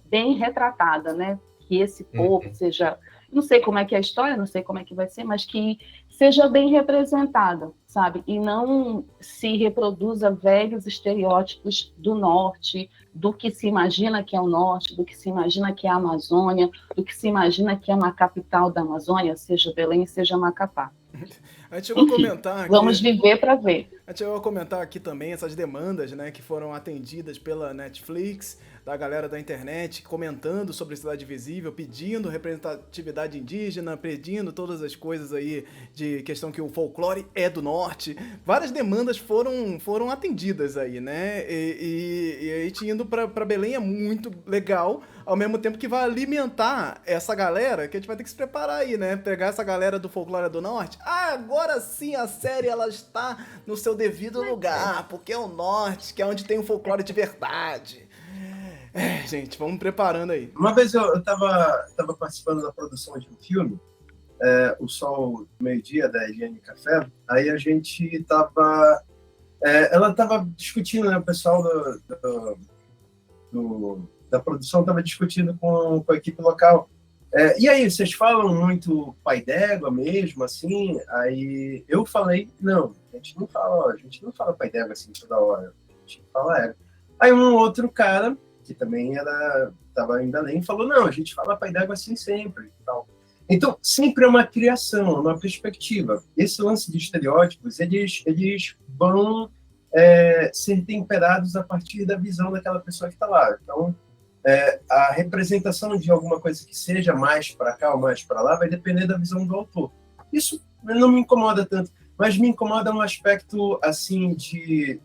[SPEAKER 6] bem retratada, né? Que esse povo seja... Não sei como é que é a história, não sei como é que vai ser, mas que seja bem representada, sabe? E não se reproduza velhos estereótipos do Norte, do que se imagina que é o Norte, do que se imagina que é a Amazônia, do que se imagina que é uma capital da Amazônia, seja Belém, seja Macapá.
[SPEAKER 1] A gente chegou a comentar aqui,
[SPEAKER 6] vamos viver para ver.
[SPEAKER 1] A gente chegou a comentar aqui também essas demandas, né, que foram atendidas pela Netflix, da galera da internet comentando sobre Cidade Invisível, pedindo representatividade indígena, pedindo todas as coisas aí de questão que o folclore é do norte. Várias demandas foram atendidas aí, né? E a gente indo pra Belém é muito legal, ao mesmo tempo que vai alimentar essa galera, que a gente vai ter que se preparar aí, né? Pegar essa galera do folclore do norte. Ah, agora sim a série ela está no seu devido lugar, porque é o norte, que é onde tem o folclore de verdade. Gente, vamos preparando aí.
[SPEAKER 5] Uma vez eu tava participando da produção de um filme, O Sol do Meio-Dia, da Eliane Café. Aí a gente tava... ela tava discutindo, né? O pessoal da produção tava discutindo com a equipe local. E aí, vocês falam muito pai d'égua mesmo, assim? Aí eu falei, não, a gente não fala pai d'égua assim toda hora, a gente fala égua. Aí um outro cara, que também estava em Belém, falou, não, a gente fala pai d'égua assim sempre. Tal. Então, sempre é uma criação, uma perspectiva. Esse lance de estereótipos, eles vão ser temperados a partir da visão daquela pessoa que está lá. Então, a representação de alguma coisa que seja mais para cá ou mais para lá vai depender da visão do autor. Isso não me incomoda tanto, mas me incomoda um aspecto assim de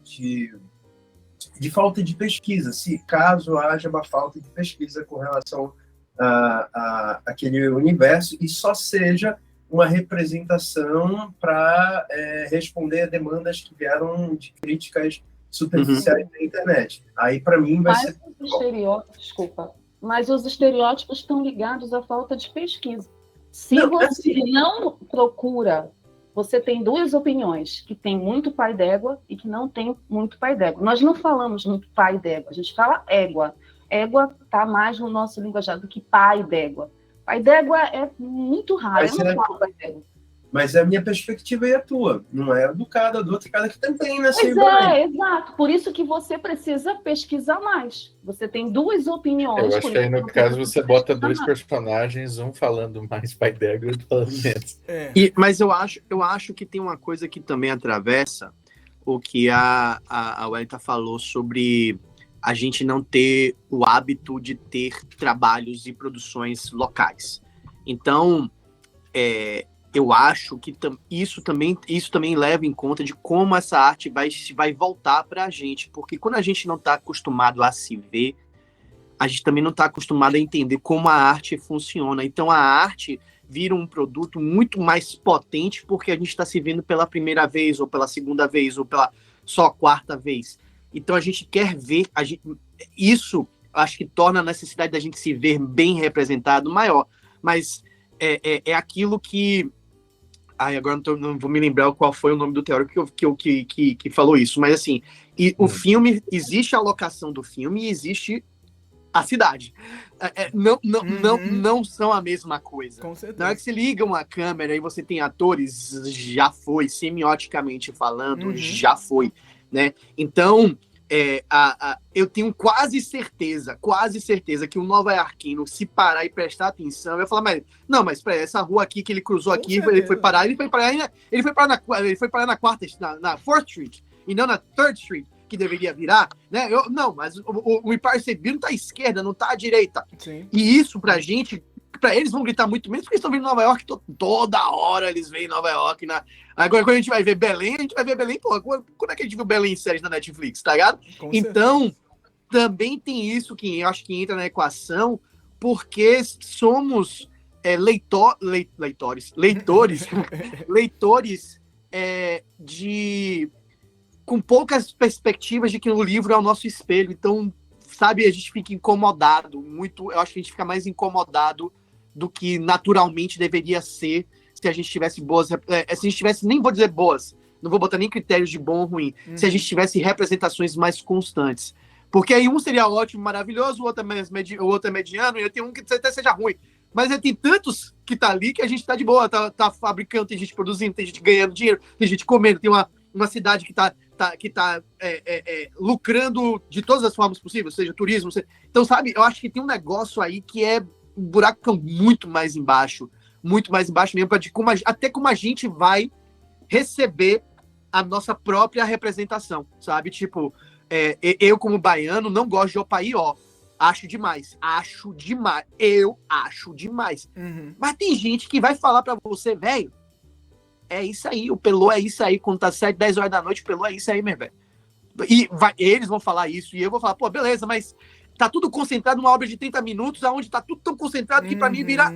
[SPEAKER 5] falta de pesquisa, se caso haja uma falta de pesquisa com relação a aquele universo e só seja uma representação para responder a demandas que vieram de críticas superficiais da internet. Aí, para mim, vai ser...
[SPEAKER 6] Mas os estereótipos estão ligados à falta de pesquisa. Se você não procura, você tem duas opiniões, que tem muito pai d'égua e que não tem muito pai d'égua. Nós não falamos muito pai d'égua, a gente fala égua. Égua está mais no nosso linguajar do que pai d'égua. Pai d'égua é muito raro, eu não falo pai d'égua.
[SPEAKER 5] Mas a minha perspectiva é a tua, não é a do outro cara que também nasceu.
[SPEAKER 6] Exato. Por isso que você precisa pesquisar mais. Você tem duas opiniões.
[SPEAKER 4] Eu acho que aí, no caso, você bota dois personagens, um falando mais pai d'égua e outro falando menos.
[SPEAKER 3] Mas eu acho que tem uma coisa que também atravessa o que a Wellington falou sobre a gente não ter o hábito de ter trabalhos e produções locais. Então, eu acho que isso também leva em conta de como essa arte vai voltar para a gente, porque quando a gente não está acostumado a se ver, a gente também não está acostumado a entender como a arte funciona. Então a arte vira um produto muito mais potente porque a gente está se vendo pela primeira vez, ou pela segunda vez, ou pela só quarta vez. Então a gente quer ver, isso acho que torna a necessidade da gente se ver bem representado maior, mas é aquilo que... agora não vou me lembrar qual foi o nome do teórico que falou isso, mas assim, o filme, existe a locação do filme e existe a cidade. Não são a mesma coisa.
[SPEAKER 1] Com certeza.
[SPEAKER 3] Na hora que você liga uma câmera e você tem atores, já foi, semioticamente falando, já foi, né? Então, eu tenho quase certeza que o nova-iorquino, se parar e prestar atenção, vai falar, mas peraí, essa rua aqui que ele cruzou aqui, ele foi parar na quarta, na 4th Street, e não na 3rd Street, que deveria virar, né? Mas o Empire State Building tá à esquerda, não tá à direita.
[SPEAKER 1] Sim. E
[SPEAKER 3] isso pra gente, pra eles vão gritar muito menos, porque eles estão vendo Nova York toda hora, eles veem Nova York. Agora, quando a gente vai ver Belém, quando é que a gente viu Belém em séries na Netflix, tá ligado? Então, também tem isso que eu acho que entra na equação, porque somos leitores com poucas perspectivas de que o livro é o nosso espelho. Então, sabe, a gente fica incomodado muito. Eu acho que a gente fica mais incomodado do que naturalmente deveria ser se a gente tivesse boas... se a gente tivesse, nem vou dizer boas, não vou botar nem critérios de bom ou ruim, se a gente tivesse representações mais constantes. Porque aí um seria ótimo, maravilhoso, o outro é mediano, e tem um que até seja ruim. Mas tem tantos que tá ali que a gente tá de boa, tá fabricando, tem gente produzindo, tem gente ganhando dinheiro, tem gente comendo, tem uma cidade que tá lucrando de todas as formas possíveis, seja turismo. Então, sabe, eu acho que tem um negócio aí que é um buraco muito mais embaixo mesmo, até como a gente vai receber a nossa própria representação, sabe? Tipo, eu como baiano não gosto de Opaió, Acho demais. Acho demais. Eu acho demais.
[SPEAKER 1] Uhum.
[SPEAKER 3] Mas tem gente que vai falar pra você, velho, é isso aí, o Pelô é isso aí, quando tá 7, 10 horas da noite, o Pelô é isso aí, meu velho. E eles vão falar isso, e eu vou falar, pô, beleza, mas tá tudo concentrado numa obra de 30 minutos, onde tá tudo tão concentrado que pra mim vira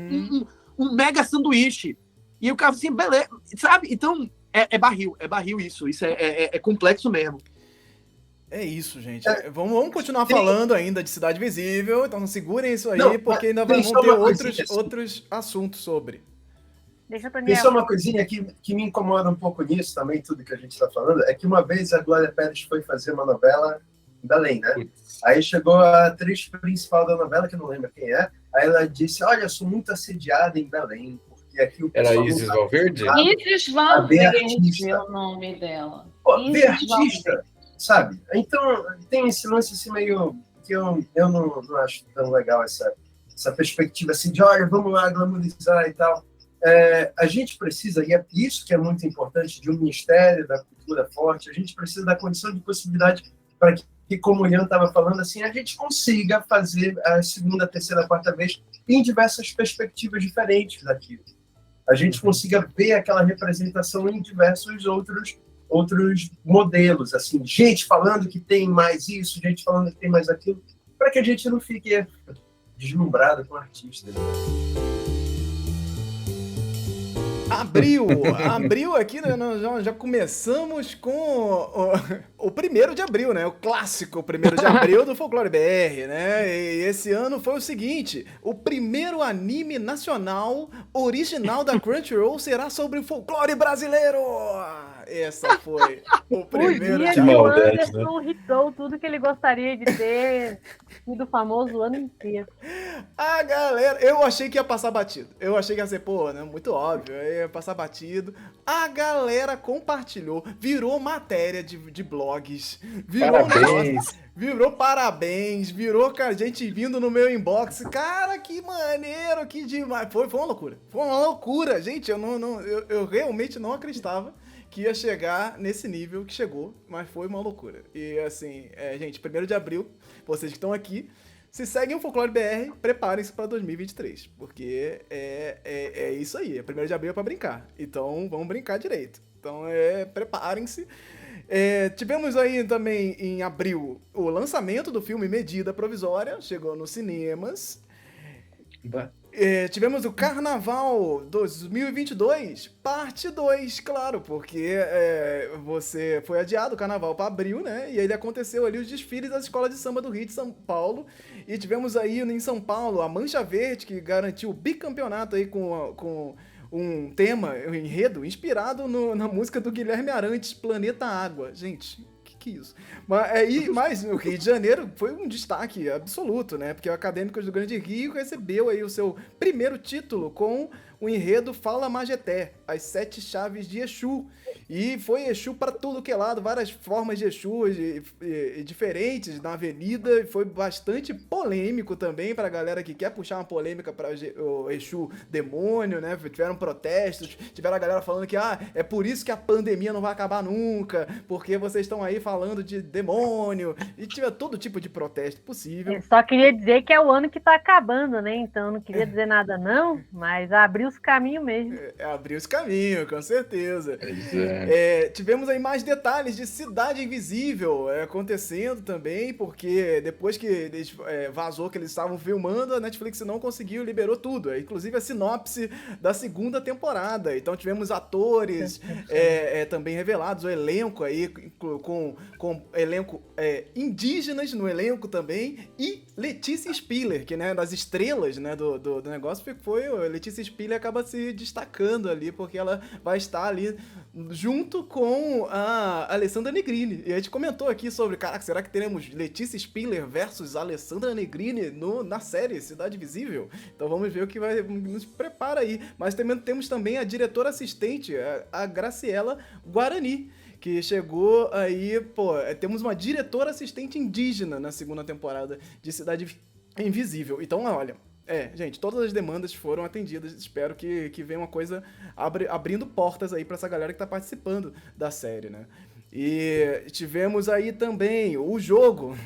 [SPEAKER 3] um mega sanduíche. E o cara assim, beleza, sabe? Então, é barril isso é complexo mesmo.
[SPEAKER 1] É isso, gente. Vamos continuar falando ainda de Cidade Visível, então segurem isso aí,
[SPEAKER 5] Não,
[SPEAKER 1] porque ainda
[SPEAKER 5] tem
[SPEAKER 1] vão
[SPEAKER 5] só
[SPEAKER 1] ter
[SPEAKER 5] uma coisinha assim.
[SPEAKER 1] outros assuntos sobre.
[SPEAKER 2] Deixa eu
[SPEAKER 5] Tem
[SPEAKER 2] Daniel.
[SPEAKER 5] só uma coisinha que me incomoda um pouco nisso também, tudo que a gente está falando, é que uma vez a Glória Pérez foi fazer uma novela em Belém, né?
[SPEAKER 4] Putz.
[SPEAKER 5] Aí chegou a atriz principal da novela, que eu não lembro quem é, aí ela disse, olha, eu sou muito assediada em Belém, porque aqui o
[SPEAKER 4] Era
[SPEAKER 5] pessoal...
[SPEAKER 4] Isis
[SPEAKER 5] não tá
[SPEAKER 4] Valverde?
[SPEAKER 5] acostumado
[SPEAKER 6] Isis
[SPEAKER 5] a ver
[SPEAKER 6] Valverde
[SPEAKER 5] artista.
[SPEAKER 6] é o nome dela.
[SPEAKER 5] Pô,
[SPEAKER 6] Isis
[SPEAKER 5] ver artista,
[SPEAKER 6] Valverde.
[SPEAKER 5] sabe? Então, tem esse lance assim meio que eu não acho tão legal essa perspectiva assim de, olha, vamos lá glamorizar e tal. A gente precisa, e é isso que é muito importante, de um Ministério da Cultura forte, a gente precisa da condição de possibilidade para que, como o Ian estava falando, assim, a gente consiga fazer a segunda, terceira, quarta vez em diversas perspectivas diferentes daquilo. A gente consiga ver aquela representação em diversos outros modelos, assim, gente falando que tem mais isso, gente falando que tem mais aquilo, para que a gente não fique deslumbrado com o artista.
[SPEAKER 1] Abril aqui, né, nós já começamos com o 1º de abril, né? O clássico 1º de abril do Folclore BR, né? E esse ano foi o seguinte: o primeiro anime nacional original da Crunchyroll será sobre o folclore brasileiro! Essa foi o
[SPEAKER 2] O
[SPEAKER 1] primeiro
[SPEAKER 2] dia
[SPEAKER 1] de
[SPEAKER 2] que
[SPEAKER 1] abril.
[SPEAKER 2] o
[SPEAKER 4] maldade,
[SPEAKER 2] Anderson hitou tudo que ele gostaria de ter sido famoso o ano inteiro.
[SPEAKER 1] A galera, eu achei que ia passar batido. Eu achei que ia ser, pô, né, muito óbvio, ia passar batido. A galera compartilhou, virou matéria de blogs, virou um
[SPEAKER 4] Parabéns.
[SPEAKER 1] negócio, virou parabéns, virou gente vindo no meu inbox. Cara, que maneiro, que demais. Foi uma loucura. Foi uma loucura, gente. Eu realmente não acreditava que ia chegar nesse nível que chegou, mas foi uma loucura. E assim, gente, 1º de abril, vocês que estão aqui, se seguem o Folclore BR, preparem-se para 2023, porque é isso aí, 1º de abril é para brincar, então vamos brincar direito. Então preparem-se. Tivemos aí também em abril o lançamento do filme Medida Provisória, chegou nos cinemas. Tivemos o Carnaval 2022, parte 2, claro, porque você foi adiado o Carnaval para abril, né? E ele aconteceu ali os desfiles das escolas de samba do Rio de São Paulo. E tivemos aí em São Paulo a Mancha Verde, que garantiu o bicampeonato aí com um tema, um enredo, inspirado na música do Guilherme Arantes, Planeta Água. Gente, que isso? Mas o Rio de Janeiro foi um destaque absoluto, né? Porque o Acadêmicos do Grande Rio recebeu aí o seu primeiro título com o enredo Fala Majeté, as 7 chaves de Exu. E foi Exu para tudo que é lado, várias formas de Exu diferentes na avenida. E foi bastante polêmico também para a galera que quer puxar uma polêmica para o Exu demônio, né? Tiveram protestos, tiveram a galera falando que é por isso que a pandemia não vai acabar nunca, porque vocês estão aí falando de demônio. E tiver todo tipo de protesto possível.
[SPEAKER 2] Eu só queria dizer que é o ano que tá acabando, né? Então não queria dizer nada não, mas abriu os caminhos mesmo.
[SPEAKER 1] Abriu os caminhos, com certeza. Tivemos aí mais detalhes de Cidade Invisível acontecendo também, porque depois que eles vazou que eles estavam filmando, a Netflix não conseguiu, liberou tudo, inclusive a sinopse da 2ª temporada. Então tivemos atores também revelados, o elenco aí com elenco indígenas no elenco também, e Letícia Spiller, que, né, das estrelas, né, do negócio, foi a Letícia Spiller acaba se destacando ali, porque ela vai estar ali junto com a Alessandra Negrini. E a gente comentou aqui sobre, caraca, será que teremos Letícia Spiller versus Alessandra Negrini na série Cidade Visível? Então vamos ver o que vai nos prepara aí. Mas temos também a diretora assistente, a Graciela Guarani, que chegou aí, temos uma diretora assistente indígena na 2ª temporada de Cidade Invisível. Então, olha, gente, todas as demandas foram atendidas. Espero que venha uma coisa abrindo portas aí pra essa galera que tá participando da série, né? E tivemos aí também o jogo,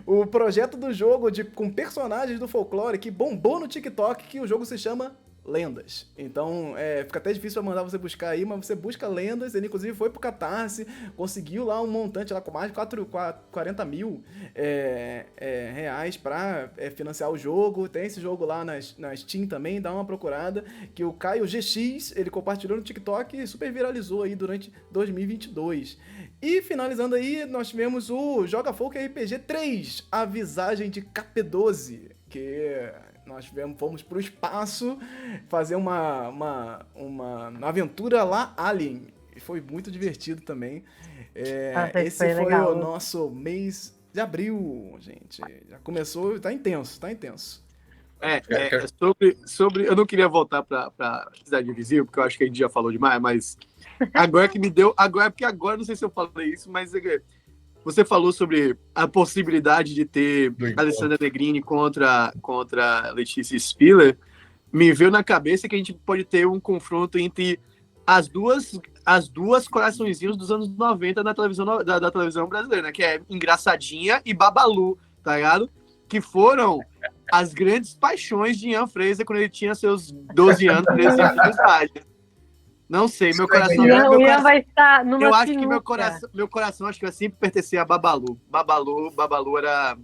[SPEAKER 1] o projeto do jogo com personagens do folclore que bombou no TikTok, que o jogo se chama Lendas. Então, fica até difícil mandar você buscar aí, mas você busca Lendas. Ele, inclusive, foi pro Catarse, conseguiu lá um montante lá com mais de 40 mil reais pra financiar o jogo. Tem esse jogo lá na Steam também, dá uma procurada, que o Caio GX, ele compartilhou no TikTok e super viralizou aí durante 2022. E finalizando aí, nós tivemos o Joga Folk RPG 3, a visagem de KP12, que nós fomos pro espaço fazer uma aventura lá Alien. E foi muito divertido também. Esse foi legal. O nosso mês de abril, gente. Já começou, tá intenso.
[SPEAKER 3] Sobre eu não queria voltar para Cidade Invisível, porque eu acho que a gente já falou demais, mas agora que me deu, porque agora não sei se eu falei isso, mas você falou sobre a possibilidade de ter Alessandra Negrini contra Letícia Spiller. Me veio na cabeça que a gente pode ter um confronto entre as duas coraçõezinhos dos anos 90 da televisão brasileira, né? Que é Engraçadinha e Babalu, tá ligado? Que foram as grandes paixões de Ian Fraser quando ele tinha seus 12 anos, 13 anos de idade. Não sei, meu coração...
[SPEAKER 2] O Ian vai estar numa
[SPEAKER 3] Eu acho que meu coração acho que vai sempre pertencer a Babalu. Babalu era...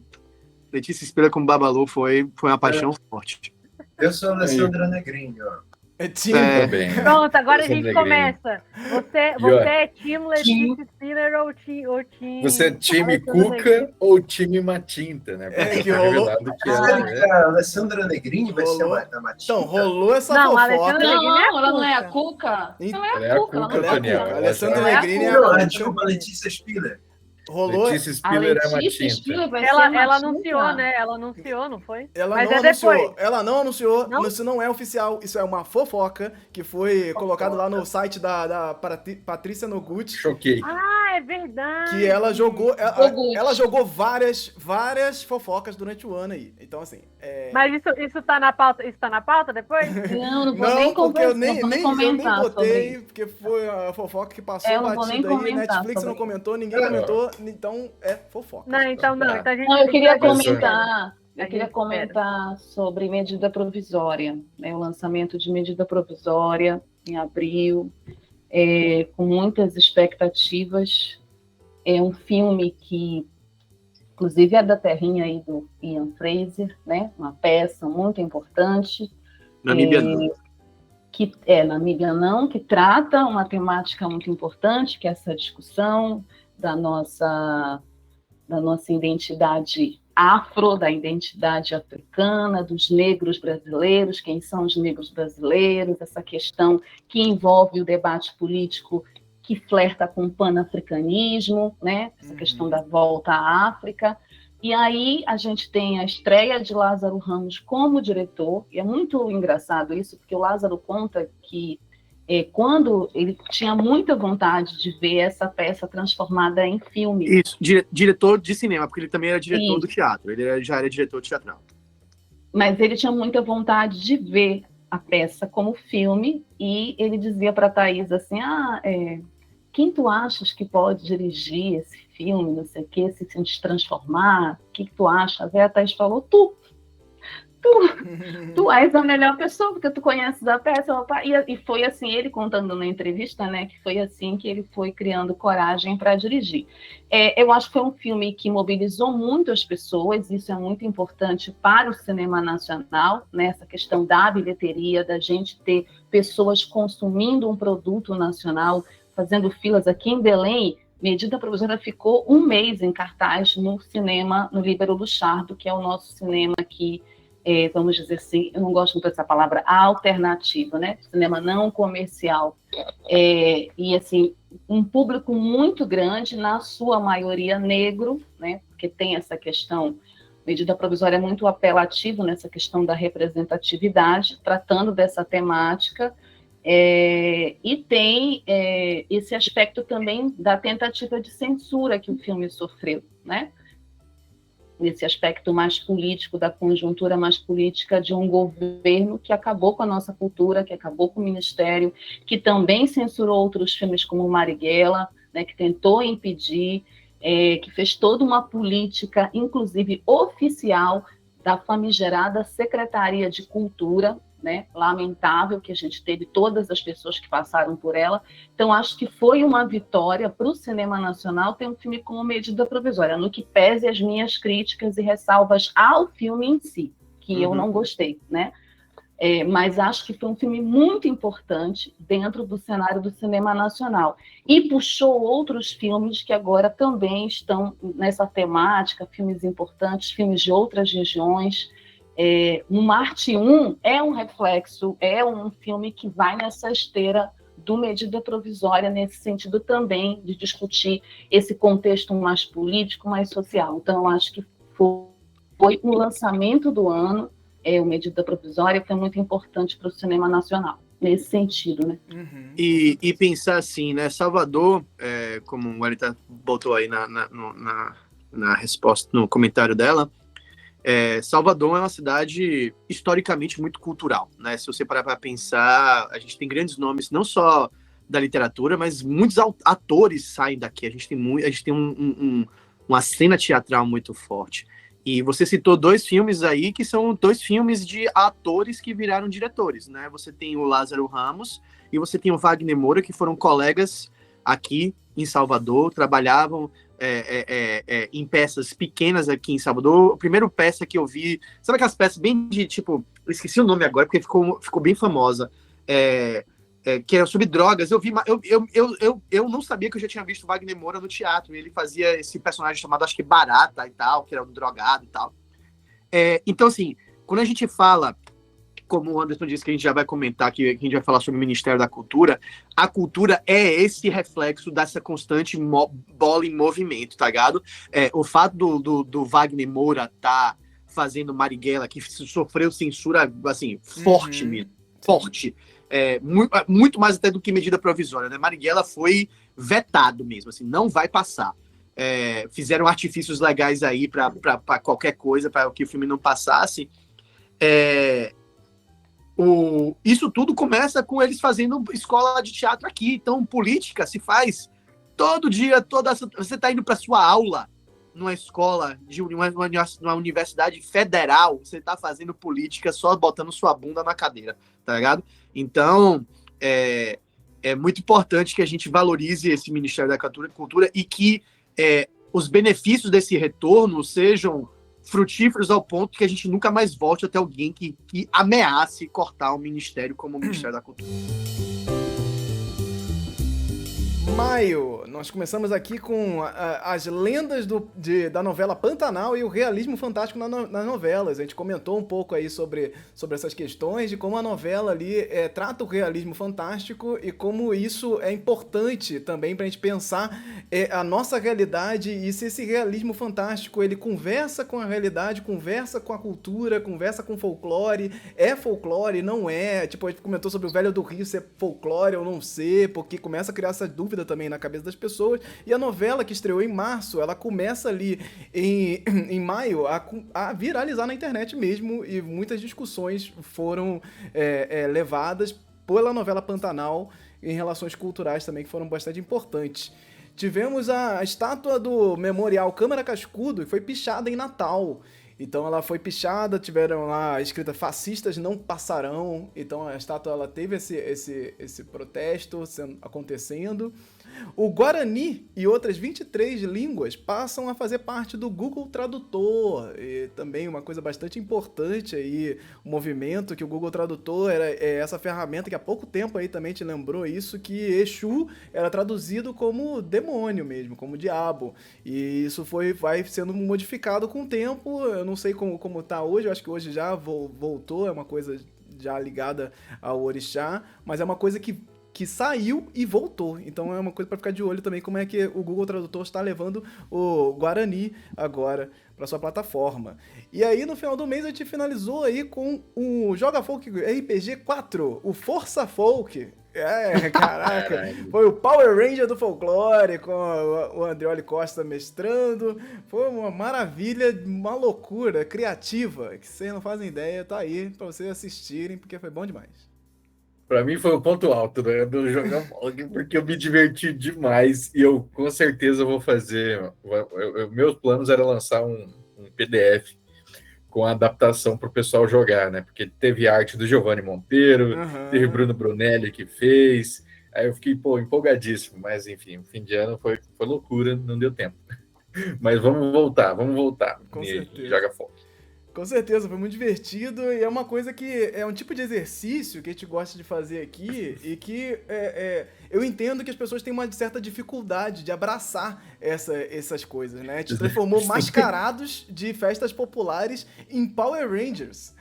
[SPEAKER 3] Letícia Spiller como Babalu foi uma paixão forte.
[SPEAKER 5] Eu sou Alessandra Negrini, ó.
[SPEAKER 2] Pronto, agora a gente começa. Você é time Letícia Spiller ou time...
[SPEAKER 4] Você é time Cuca ou time Matinta, né?
[SPEAKER 1] Que rolou...
[SPEAKER 5] A Alessandra Negrini vai ser a Matinta.
[SPEAKER 1] Então, rolou essa fofoca.
[SPEAKER 6] Ela não é a Cuca. Ela é a Cuca.
[SPEAKER 1] A Alessandra Negrini é a
[SPEAKER 5] Cuca. A Letícia Spiller.
[SPEAKER 1] Rolou.
[SPEAKER 4] Letícia Spiller é a Matinta.
[SPEAKER 2] Ela anunciou, né? Ela anunciou, não foi?
[SPEAKER 1] Ela não anunciou. Isso não é oficial. Isso é uma fofoca que foi colocado lá no site da Patrícia Noguchi.
[SPEAKER 4] Choquei.
[SPEAKER 2] Ah, é verdade.
[SPEAKER 1] Que ela jogou. Ela jogou várias fofocas durante o ano aí. Então, assim.
[SPEAKER 2] Mas isso tá na pauta? Isso tá na pauta depois?
[SPEAKER 6] Não vou nem
[SPEAKER 1] porque eu nem
[SPEAKER 6] botei,
[SPEAKER 1] porque foi a fofoca que passou
[SPEAKER 6] batida
[SPEAKER 1] aí. Netflix não comentou, ninguém comentou. Então é fofoca.
[SPEAKER 2] Então a gente...
[SPEAKER 6] eu queria comentar. Eu queria comentar sobre medida provisória, né, o lançamento de medida provisória em abril, com muitas expectativas. É um filme que, inclusive, é da terrinha aí do Ian Fraser, né, uma peça muito importante.
[SPEAKER 3] Namíbia não.
[SPEAKER 6] Namíbia não, que trata uma temática muito importante, que é essa discussão da nossa identidade afro, da identidade africana, dos negros brasileiros, quem são os negros brasileiros, essa questão que envolve o debate político que flerta com o panafricanismo, né? Essa questão da volta à África. E aí a gente tem a estreia de Lázaro Ramos como diretor, e é muito engraçado isso, porque o Lázaro conta que quando ele tinha muita vontade de ver essa peça transformada em filme.
[SPEAKER 3] Isso, diretor de cinema, porque ele também era diretor do teatro, ele já era diretor teatral.
[SPEAKER 6] Mas ele tinha muita vontade de ver a peça como filme, e ele dizia para a Thaís assim, quem tu achas que pode dirigir esse filme, não sei o quê, se transformar, o que tu acha? A Thaís falou, tu és a melhor pessoa, porque tu conheces a peça. E foi assim, ele contando na entrevista, né, que foi assim que ele foi criando coragem para dirigir. Eu acho que foi um filme que mobilizou muito as pessoas, isso é muito importante para o cinema nacional, né, essa questão da bilheteria, da gente ter pessoas consumindo um produto nacional, fazendo filas aqui em Belém. Medida provisória ficou um mês em cartaz no cinema, no Líbero Luchardo, que é o nosso cinema aqui, vamos dizer assim, eu não gosto muito dessa palavra, alternativo, né? Cinema não comercial. E, assim, um público muito grande, na sua maioria negro, né? Porque tem essa questão, medida provisória é muito apelativo nessa questão da representatividade, tratando dessa temática, e tem esse aspecto também da tentativa de censura que o filme sofreu, né? Nesse aspecto mais político, da conjuntura mais política de um governo que acabou com a nossa cultura, que acabou com o Ministério, que também censurou outros filmes como Marighella, né, que tentou impedir, que fez toda uma política, inclusive oficial, da famigerada Secretaria de Cultura, né? Lamentável que a gente teve todas as pessoas que passaram por ela. Então, acho que foi uma vitória para o cinema nacional ter um filme como medida provisória, no que pese as minhas críticas e ressalvas ao filme em si, que eu não gostei, né? Mas acho que foi um filme muito importante dentro do cenário do cinema nacional. E puxou outros filmes que agora também estão nessa temática, filmes importantes, filmes de outras regiões. O Marte 1 é um reflexo, é um filme que vai nessa esteira do medida provisória, nesse sentido também de discutir esse contexto mais político, mais social. Então, eu acho que foi um lançamento do ano, o medida provisória, que é muito importante para o cinema nacional, nesse sentido, né?
[SPEAKER 3] E pensar assim, né? Salvador, como o Elita botou aí na resposta, no comentário dela, Salvador é uma cidade historicamente muito cultural, né? Se você parar para pensar, a gente tem grandes nomes, não só da literatura, mas muitos atores saem daqui. A gente tem uma cena teatral muito forte. E você citou 2 filmes aí, que são 2 filmes de atores que viraram diretores, né? Você tem o Lázaro Ramos e você tem o Wagner Moura, que foram colegas aqui em Salvador, trabalhavam em peças pequenas aqui em Salvador. A primeira peça que eu vi, sabe aquelas peças bem de, tipo, eu esqueci o nome agora, porque ficou bem famosa, que era sobre drogas. Eu não sabia que eu já tinha visto Wagner Moura no teatro, ele fazia esse personagem chamado, acho que Barata e tal, que era um drogado e tal. Então, assim, quando a gente fala, como o Anderson disse, que a gente já vai comentar, que a gente vai falar sobre o Ministério da Cultura, a cultura é esse reflexo dessa constante bola em movimento, tá ligado? O fato do Wagner Moura tá fazendo Marighella, que sofreu censura, assim, forte mesmo, forte, muito mais até do que medida provisória, né? Marighella foi vetado mesmo, assim, não vai passar. Fizeram artifícios legais aí para qualquer coisa, para que o filme não passasse. Isso tudo começa com eles fazendo escola de teatro aqui. Então, política se faz todo dia, você está indo para sua aula numa escola de uma universidade federal, você está fazendo política só botando sua bunda na cadeira, tá ligado? Então, é muito importante que a gente valorize esse Ministério da Cultura e que os benefícios desse retorno sejam frutíferos ao ponto que a gente nunca mais volte até alguém que ameace cortar um ministério como o Ministério da Cultura.
[SPEAKER 1] Maio, nós começamos aqui com as lendas da novela Pantanal e o realismo fantástico nas novelas. A gente comentou um pouco aí sobre essas questões, de como a novela ali trata o realismo fantástico e como isso é importante também pra gente pensar a nossa realidade e se esse realismo fantástico ele conversa com a realidade, conversa com a cultura, conversa com o folclore, folclore, não é? Tipo, a gente comentou sobre o Velho do Rio ser folclore ou não ser, porque começa a criar essa dúvida também na cabeça das pessoas, e a novela que estreou em março, ela começa ali em maio a viralizar na internet mesmo, e muitas discussões foram levadas pela novela Pantanal em relações culturais também, que foram bastante importantes. Tivemos a estátua do Memorial Câmara Cascudo, que foi pichada em Natal. Então ela foi pichada, tiveram lá escrita "fascistas não passarão", então a estátua ela teve esse protesto acontecendo. O Guarani e outras 23 línguas passam a fazer parte do Google Tradutor, e também uma coisa bastante importante aí, o movimento que o Google Tradutor é essa ferramenta que há pouco tempo aí também te lembrou isso, que Exu era traduzido como demônio mesmo, como diabo, e isso vai sendo modificado com o tempo. Eu não sei como tá hoje, eu acho que hoje já voltou, é uma coisa já ligada ao orixá, mas é uma coisa que saiu e voltou. Então é uma coisa para ficar de olho também, como é que o Google Tradutor está levando o Guarani agora para sua plataforma. E aí no final do mês a gente finalizou aí com o Joga Folk RPG 4, o Força Folk. Caraca, foi o Power Ranger do folclore, com o Andreoli Costa mestrando. Foi uma maravilha, uma loucura criativa, que vocês não fazem ideia, tá aí para vocês assistirem, porque foi bom demais.
[SPEAKER 4] Para mim foi o ponto alto, né, do jogar bola, porque eu me diverti demais e eu com certeza vou fazer. Meus planos era lançar um PDF com a adaptação para o pessoal jogar, né? Porque teve arte do Giovanni Monteiro, teve Bruno Brunelli que fez. Aí eu fiquei, empolgadíssimo, mas enfim, o fim de ano foi loucura, não deu tempo. Mas vamos voltar.
[SPEAKER 1] Com certeza.
[SPEAKER 4] Joga Folk.
[SPEAKER 1] Com certeza, foi muito divertido e é uma coisa que é um tipo de exercício que a gente gosta de fazer aqui e que eu entendo que as pessoas têm uma certa dificuldade de abraçar essas coisas, né? A gente transformou mascarados de festas populares em Power Rangers.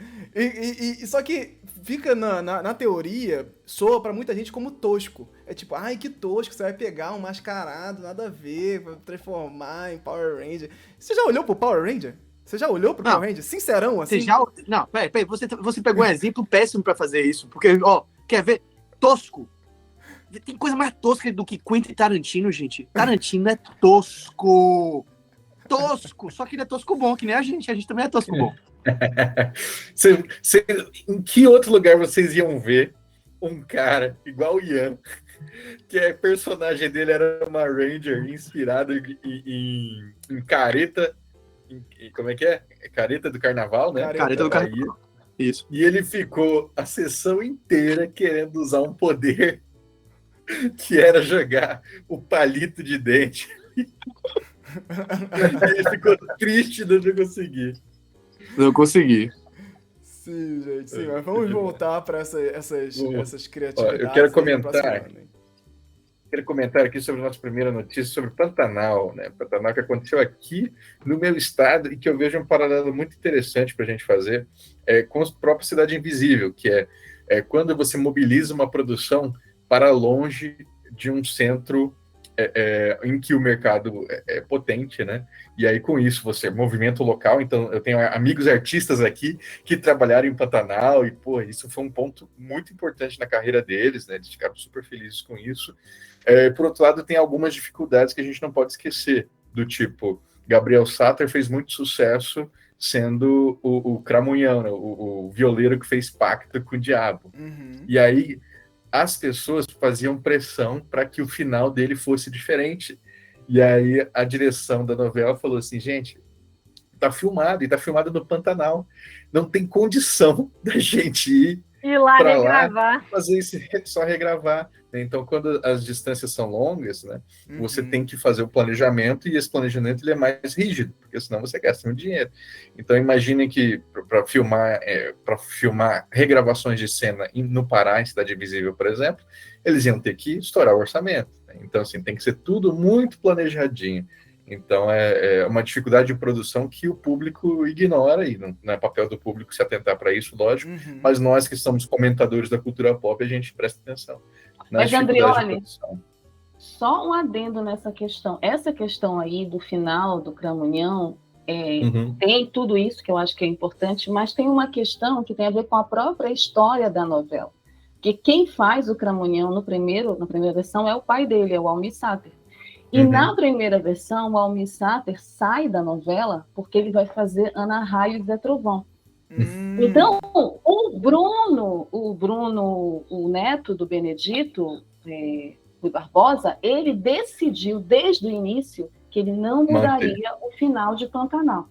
[SPEAKER 1] Só que fica na teoria, soa pra muita gente como tosco. É tipo, ai, que tosco, você vai pegar um mascarado, nada a ver, vai transformar em Power Ranger. Você já olhou pro Power Ranger? Você já olhou pro Power Ranger? Sincerão, assim?
[SPEAKER 3] Não, peraí, você pegou um exemplo péssimo pra fazer isso, porque, ó, quer ver? Tosco. Tem coisa mais tosca do que Quentin Tarantino, gente. Tarantino é tosco. Tosco, só que ele é tosco bom, que nem a gente também é tosco bom.
[SPEAKER 4] Em que outro lugar vocês iam ver um cara igual o Ian, que a personagem dele era uma Ranger inspirada em careta. Como é que é? Careta do Carnaval, né?
[SPEAKER 3] Careta do Carnaval. Isso.
[SPEAKER 4] E ele ficou a sessão inteira querendo usar um poder que era jogar o palito de dente. Ele ficou triste de não conseguir.
[SPEAKER 3] Não consegui.
[SPEAKER 1] Sim, gente, sim. Mas vamos voltar para essas criatividades.
[SPEAKER 4] Eu quero comentar aqui sobre a nossa primeira notícia sobre Pantanal, né? Pantanal que aconteceu aqui no meu estado e que eu vejo um paralelo muito interessante para a gente fazer com a própria Cidade Invisível, que é quando você mobiliza uma produção para longe de um centro em que o mercado é potente, né? E aí com isso você movimenta o local. Então eu tenho amigos artistas aqui que trabalharam em Pantanal e isso foi um ponto muito importante na carreira deles, né? Eles ficaram super felizes com isso. Por outro lado, tem algumas dificuldades que a gente não pode esquecer, do tipo, Gabriel Satter fez muito sucesso sendo o Cramunhão, né? o violeiro que fez pacto com o diabo.
[SPEAKER 1] Uhum.
[SPEAKER 4] E aí as pessoas faziam pressão para que o final dele fosse diferente. E aí a direção da novela falou assim, gente, tá filmado no Pantanal. Não tem condição da gente ir
[SPEAKER 2] lá
[SPEAKER 4] para
[SPEAKER 2] regravar.
[SPEAKER 4] Fazer isso, só regravar. Então, quando as distâncias são longas, né, você tem que fazer o planejamento, e esse planejamento ele é mais rígido, porque senão você gasta muito dinheiro. Então, imaginem que para filmar regravações de cena no Pará, em Cidade Invisível, por exemplo, eles iam ter que estourar o orçamento. Né? Então, assim, tem que ser tudo muito planejadinho. Então, é uma dificuldade de produção que o público ignora, e não é papel do público se atentar para isso, lógico, mas nós que somos comentadores da cultura pop, a gente presta atenção.
[SPEAKER 6] Mas, Andrioli, só um adendo nessa questão. Essa questão aí do final do Cramunhão, tem tudo isso que eu acho que é importante, mas tem uma questão que tem a ver com a própria história da novela. Que quem faz o Cramunhão na primeira versão é o pai dele, é o Almir Sater. E na primeira versão, o Almir Sater sai da novela porque ele vai fazer Ana Raio e Zé Trovão. Então, o Bruno, o neto do Benedito, Rui Barbosa, ele decidiu desde o início que ele não mudaria o final de Pantanal.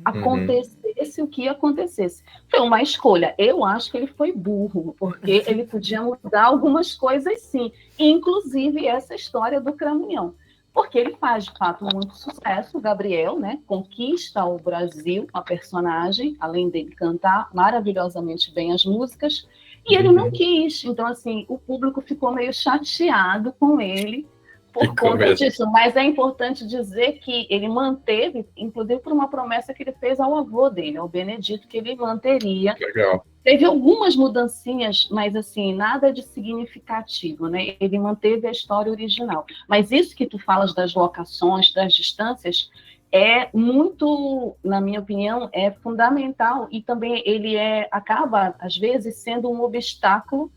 [SPEAKER 6] Acontecesse o que acontecesse. Foi uma escolha. Eu acho que ele foi burro, porque ele podia mudar algumas coisas sim, inclusive essa história do Cramunhão. Porque ele faz, de fato, muito sucesso, o Gabriel, né? Conquista o Brasil, a personagem, além dele cantar maravilhosamente bem as músicas, e ele não quis. Então, assim, o público ficou meio chateado com ele por conta disso. Mas é importante dizer que ele manteve, inclusive por uma promessa que ele fez ao avô dele, ao Benedito, que ele manteria.
[SPEAKER 4] Legal.
[SPEAKER 6] Teve algumas mudancinhas, mas assim, nada de significativo, né? Ele manteve a história original. Mas isso que tu falas das locações, das distâncias, é muito, na minha opinião, é fundamental, e também ele acaba, às vezes, sendo um obstáculo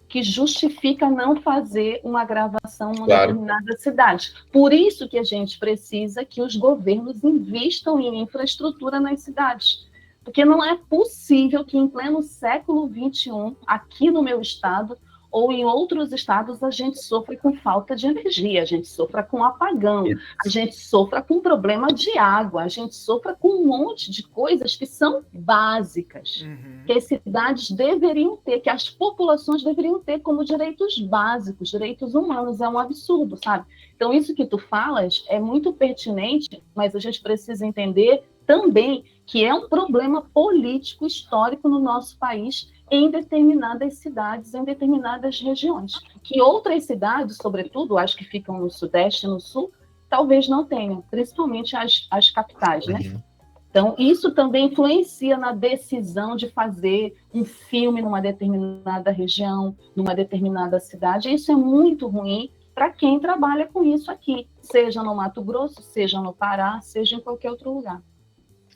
[SPEAKER 6] que justifica não fazer uma gravação em uma determinada cidade. Por isso que a gente precisa que os governos investam em infraestrutura nas cidades. Porque não é possível que, em pleno século XXI, aqui no meu estado, ou em outros estados a gente sofre com falta de energia, a gente sofre com apagão, a gente sofre com problema de água, a gente sofre com um monte de coisas que são básicas, que as cidades deveriam ter, que as populações deveriam ter como direitos básicos, direitos humanos. É um absurdo, sabe? Então, isso que tu falas é muito pertinente, mas a gente precisa entender também que é um problema político histórico no nosso país, em determinadas cidades, em determinadas regiões, que outras cidades, sobretudo, acho que ficam no Sudeste e no Sul, talvez não tenham, principalmente as capitais, né? Então, isso também influencia na decisão de fazer um filme numa determinada região, numa determinada cidade. Isso é muito ruim para quem trabalha com isso aqui, seja no Mato Grosso, seja no Pará, seja em qualquer outro lugar.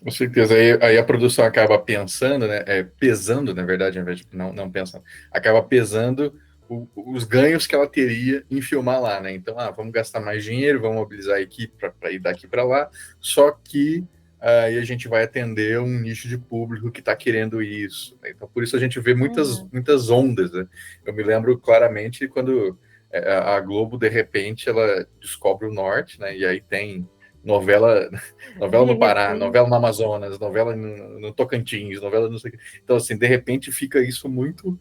[SPEAKER 4] Com certeza, aí a produção acaba pensando, né, pesando, na verdade, ao invés de não pensando, acaba pesando os ganhos que ela teria em filmar lá, né? Então, vamos gastar mais dinheiro, vamos mobilizar a equipe para ir daqui para lá, só que aí a gente vai atender um nicho de público que está querendo isso, né? Então, por isso a gente vê muitas ondas, né? Eu me lembro claramente quando a Globo, de repente, ela descobre o Norte, né? E aí tem novela no Pará, novela no Amazonas, novela no Tocantins, novela não sei o que. Então, assim, de repente fica isso muito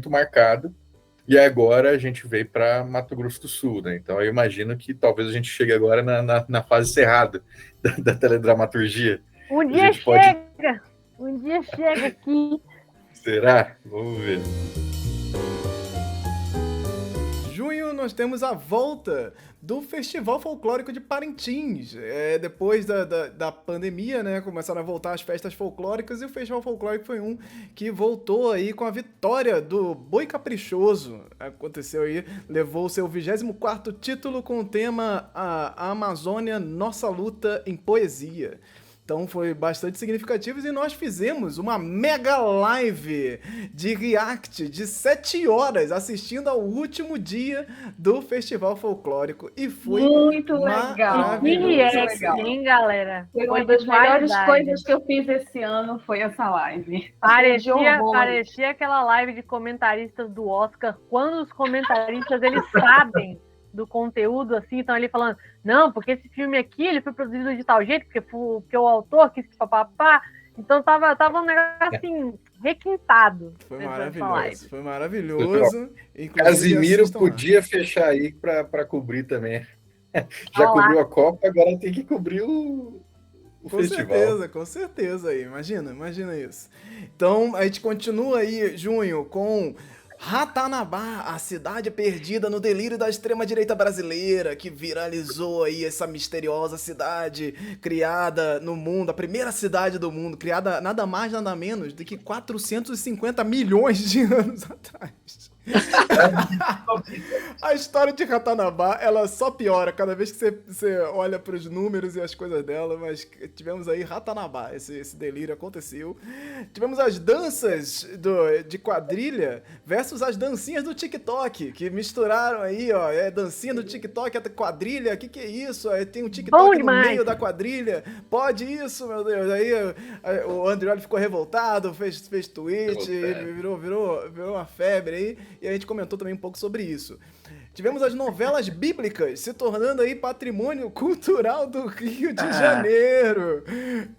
[SPEAKER 4] marcado. E agora a gente veio para Mato Grosso do Sul, né? Então eu imagino que talvez a gente chegue agora na fase cerrada da teledramaturgia.
[SPEAKER 2] Um dia chega! Um dia chega aqui.
[SPEAKER 4] Será? Vamos ver.
[SPEAKER 1] Junho nós temos a volta do Festival Folclórico de Parintins. Depois da pandemia, né, começaram a voltar as festas folclóricas e o Festival Folclórico foi um que voltou aí com a vitória do Boi Caprichoso. Aconteceu aí, levou o seu 24º título com o tema A Amazônia, Nossa Luta em Poesia. Então foi bastante significativo e nós fizemos uma mega live de react de 7 horas assistindo ao último dia do Festival Folclórico e foi
[SPEAKER 6] muito legal.
[SPEAKER 2] Que react, hein, galera?
[SPEAKER 6] Foi uma das melhores coisas que eu fiz esse ano, foi essa live.
[SPEAKER 2] Parecia aquela live de comentaristas do Oscar, quando os comentaristas eles sabem do conteúdo, assim, estão ali falando, não, porque esse filme aqui, ele foi produzido de tal jeito, porque o autor quis papapá, então tava um negócio, assim, requintado.
[SPEAKER 1] Foi maravilhoso.
[SPEAKER 4] Casimiro podia fechar aí para cobrir também. Já cobriu a Copa, agora tem que cobrir o festival.
[SPEAKER 1] Com certeza aí, imagina isso. Então, a gente continua aí, junho, com Ratanabá, a cidade perdida no delírio da extrema-direita brasileira, que viralizou aí essa misteriosa cidade criada no mundo, a primeira cidade do mundo, criada nada mais, nada menos do que 450 milhões de anos atrás. A história de Ratanabá, ela só piora cada vez que você olha para os números e as coisas dela, mas tivemos aí Ratanabá, esse delírio aconteceu. Tivemos as danças de quadrilha versus as dancinhas do TikTok, que misturaram aí, ó, dancinha do TikTok, até quadrilha, que é isso? Tem um TikTok no meio da quadrilha, pode isso, meu Deus? Aí o Andrioli ficou revoltado, fez tweet, virou uma febre aí. E a gente comentou também um pouco sobre isso. Tivemos as novelas bíblicas se tornando aí patrimônio cultural do Rio de Janeiro.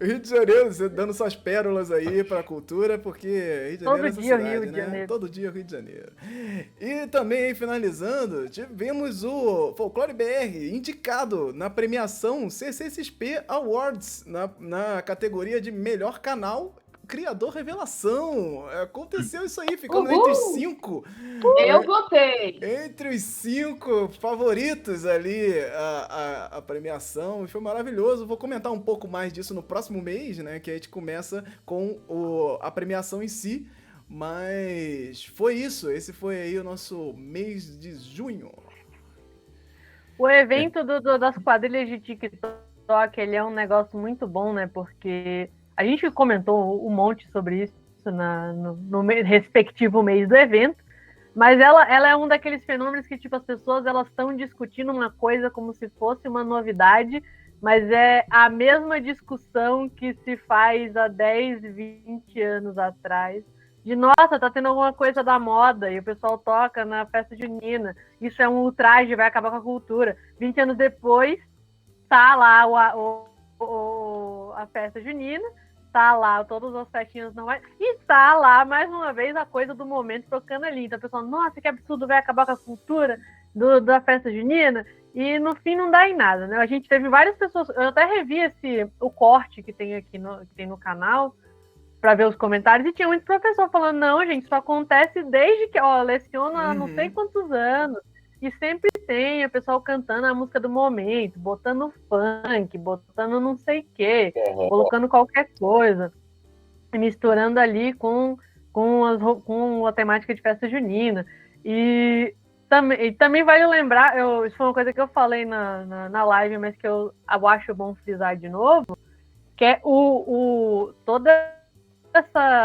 [SPEAKER 1] Rio de Janeiro, você dando suas pérolas aí pra cultura, porque Rio de Janeiro é essa cidade, né? Todo dia Rio de Janeiro. E também, finalizando, tivemos o Folclore BR indicado na premiação CCXP Awards, na categoria de melhor canal Criador Revelação. Aconteceu isso aí, ficando entre os 5.
[SPEAKER 6] Eu votei.
[SPEAKER 1] Entre os 5 favoritos ali a premiação. E foi maravilhoso. Vou comentar um pouco mais disso no próximo mês, né? Que a gente começa com a premiação em si. Mas foi isso. Esse foi aí o nosso mês de junho.
[SPEAKER 2] O evento das quadrilhas de TikTok, ele é um negócio muito bom, né? Porque a gente comentou um monte sobre isso no respectivo mês do evento, mas ela é um daqueles fenômenos que, tipo, as pessoas elas estão discutindo uma coisa como se fosse uma novidade, mas é a mesma discussão que se faz há 10, 20 anos atrás, de nossa, tá tendo alguma coisa da moda e o pessoal toca na festa junina. Isso é um ultraje, vai acabar com a cultura. 20 anos depois, tá lá a festa junina, tá lá todas as festinhas normais, e tá lá, mais uma vez, a coisa do momento tocando ali. Então, o pessoal, nossa, que absurdo, vai acabar com a cultura da festa junina, e no fim não dá em nada, né? A gente teve várias pessoas, eu até revi o corte que tem aqui no canal, para ver os comentários, e tinha muito professor falando, não, gente, isso acontece desde que, leciono há não sei quantos anos, e sempre tem o pessoal cantando a música do momento, botando funk, botando não sei o quê, colocando qualquer coisa, e misturando ali com a temática de festa junina. E também vale lembrar, isso foi uma coisa que eu falei na live, mas que eu acho bom frisar de novo, que é toda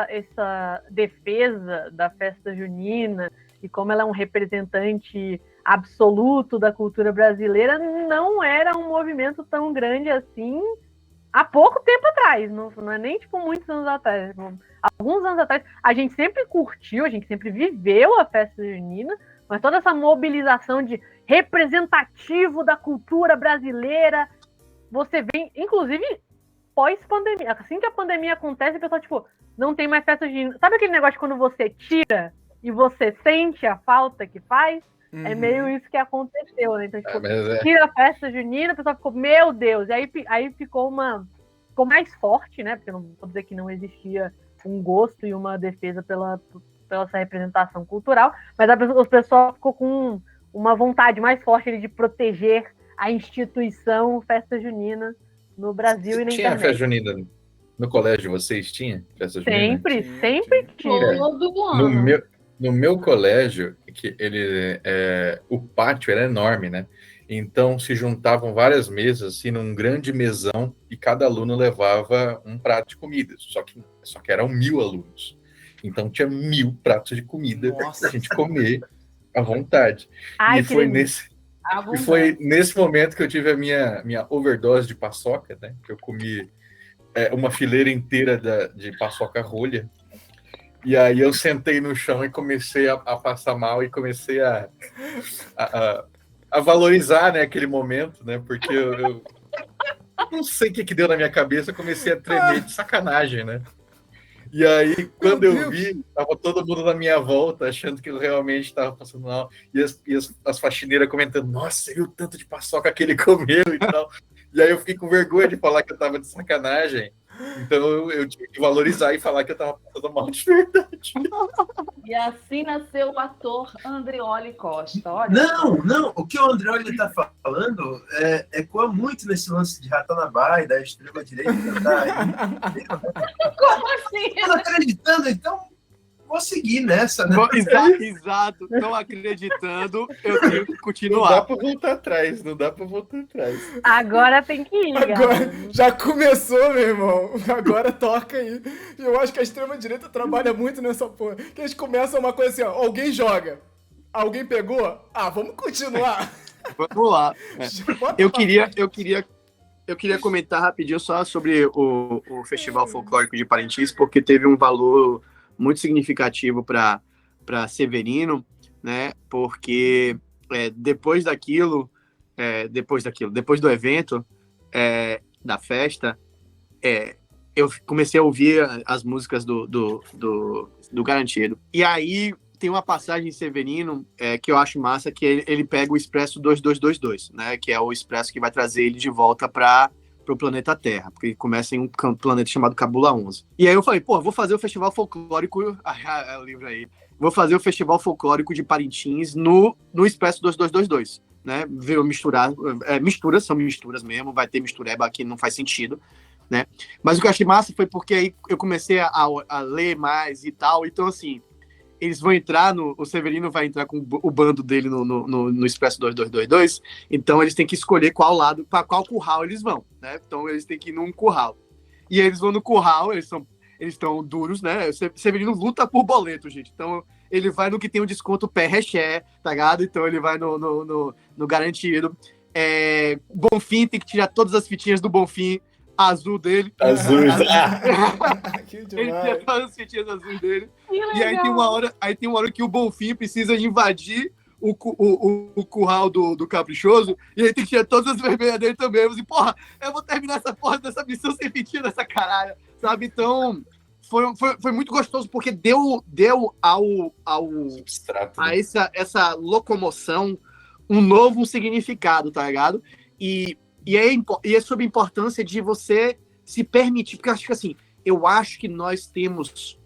[SPEAKER 2] essa defesa da festa junina e como ela é um representante absoluto da cultura brasileira, não era um movimento tão grande assim há pouco tempo atrás, não é nem tipo muitos anos atrás, alguns anos atrás a gente sempre curtiu, a gente sempre viveu a festa junina, mas toda essa mobilização de representativo da cultura brasileira, você vê, inclusive pós-pandemia, assim que a pandemia acontece, o pessoal, tipo, não tem mais festa junina. Sabe aquele negócio de quando você tira e você sente a falta que faz? É meio isso que aconteceu, né? Então, tipo, tira a festa junina, o pessoal ficou, meu Deus, e aí ficou mais forte, né? Porque eu não vou dizer que não existia um gosto e uma defesa pela essa representação cultural, mas o pessoal ficou com uma vontade mais forte de proteger a instituição festa junina no Brasil e na
[SPEAKER 4] tinha
[SPEAKER 2] internet.
[SPEAKER 4] Festa junina no colégio de vocês? Tinha festa junina?
[SPEAKER 2] Sempre tinha.
[SPEAKER 6] Todo ano.
[SPEAKER 4] No meu colégio, o pátio era enorme, né? Então se juntavam várias mesas assim, num grande mesão, e cada aluno levava um prato de comida. Só que eram 1000 alunos. Então tinha 1000 pratos de comida para a gente comer à vontade.
[SPEAKER 2] Ai,
[SPEAKER 4] e foi nesse momento que eu tive a minha overdose de paçoca, né? Que eu comi uma fileira inteira de paçoca rolha. E aí eu sentei no chão e comecei a passar mal e comecei a valorizar, né, aquele momento, né? Porque eu não sei o que deu na minha cabeça, eu comecei a tremer de sacanagem, né? E aí, quando eu vi, tava todo mundo na minha volta, achando que eu realmente estava passando mal. E as faxineiras comentando, nossa, você viu o tanto de paçoca que ele comeu e tal. E aí eu fiquei com vergonha de falar que eu tava de sacanagem. Então eu tive que valorizar e falar que eu tava passando mal de verdade.
[SPEAKER 6] E assim nasceu o ator Andreoli Costa. Olha.
[SPEAKER 5] Não, o que o Andreoli está falando ecoa muito nesse lance de Ratanabá e da extrema-direita.
[SPEAKER 6] Como assim?
[SPEAKER 5] Estão acreditando, então vou seguir nessa, né?
[SPEAKER 3] Exato, estão acreditando, eu tenho que
[SPEAKER 4] Não
[SPEAKER 3] continuar.
[SPEAKER 4] dá pra voltar atrás, não dá pra voltar atrás.
[SPEAKER 2] Agora tem que ir,
[SPEAKER 1] Agora, já começou, meu irmão. Agora toca aí. Eu acho que a extrema-direita trabalha muito nessa porra. Que eles começam uma coisa assim, ó, alguém joga. Alguém pegou? Ah, vamos continuar.
[SPEAKER 3] Vamos lá.
[SPEAKER 1] Bota
[SPEAKER 3] Eu
[SPEAKER 1] pra
[SPEAKER 3] queria comentar rapidinho só sobre o Festival Folclórico de Parintins, porque teve um valor muito significativo para Severino, né? Porque depois do evento, da festa, eu comecei a ouvir as músicas do Garantido. E aí tem uma passagem em Severino que eu acho massa, que ele pega o Expresso 2222, né? Que é o Expresso que vai trazer ele de volta para o planeta Terra, porque ele começa em um planeta chamado Cabula 11. E aí eu falei, pô, vou fazer o Festival Folclórico, o livro aí, vou fazer o Festival Folclórico de Parintins no Expresso 2222, né? Virou misturas, são misturas mesmo, vai ter mistureba aqui, não faz sentido, né? Mas o que eu achei massa foi porque aí eu comecei a ler mais e tal, então assim, eles vão entrar, o Severino vai entrar com o bando dele no Expresso 2222, então eles têm que escolher qual lado, para qual curral eles vão, né? Então eles têm que ir num curral. E eles vão no curral, eles estão duros, né? O Severino luta por boleto, gente. Então ele vai no que tem um desconto pé-reché, tá ligado? Então ele vai no garantido. Bonfim, tem que tirar todas as fitinhas do Bonfim azul dele.
[SPEAKER 4] Azuis.
[SPEAKER 1] Que
[SPEAKER 3] Ele
[SPEAKER 1] demais.
[SPEAKER 3] tinha todas as fitinhas azuis dele.
[SPEAKER 6] Que
[SPEAKER 3] E aí tem uma hora que o Bonfim precisa invadir o curral do Caprichoso, e aí tem que tirar todas as vermelhas dele também. Eu falei, porra, eu vou terminar essa porra dessa missão sem fitinha dessa caralho, sabe? Então, foi muito gostoso, porque deu
[SPEAKER 4] Substrato.
[SPEAKER 3] a essa locomoção um novo significado, tá ligado? E é sobre a importância de você se permitir, porque eu acho que nós temos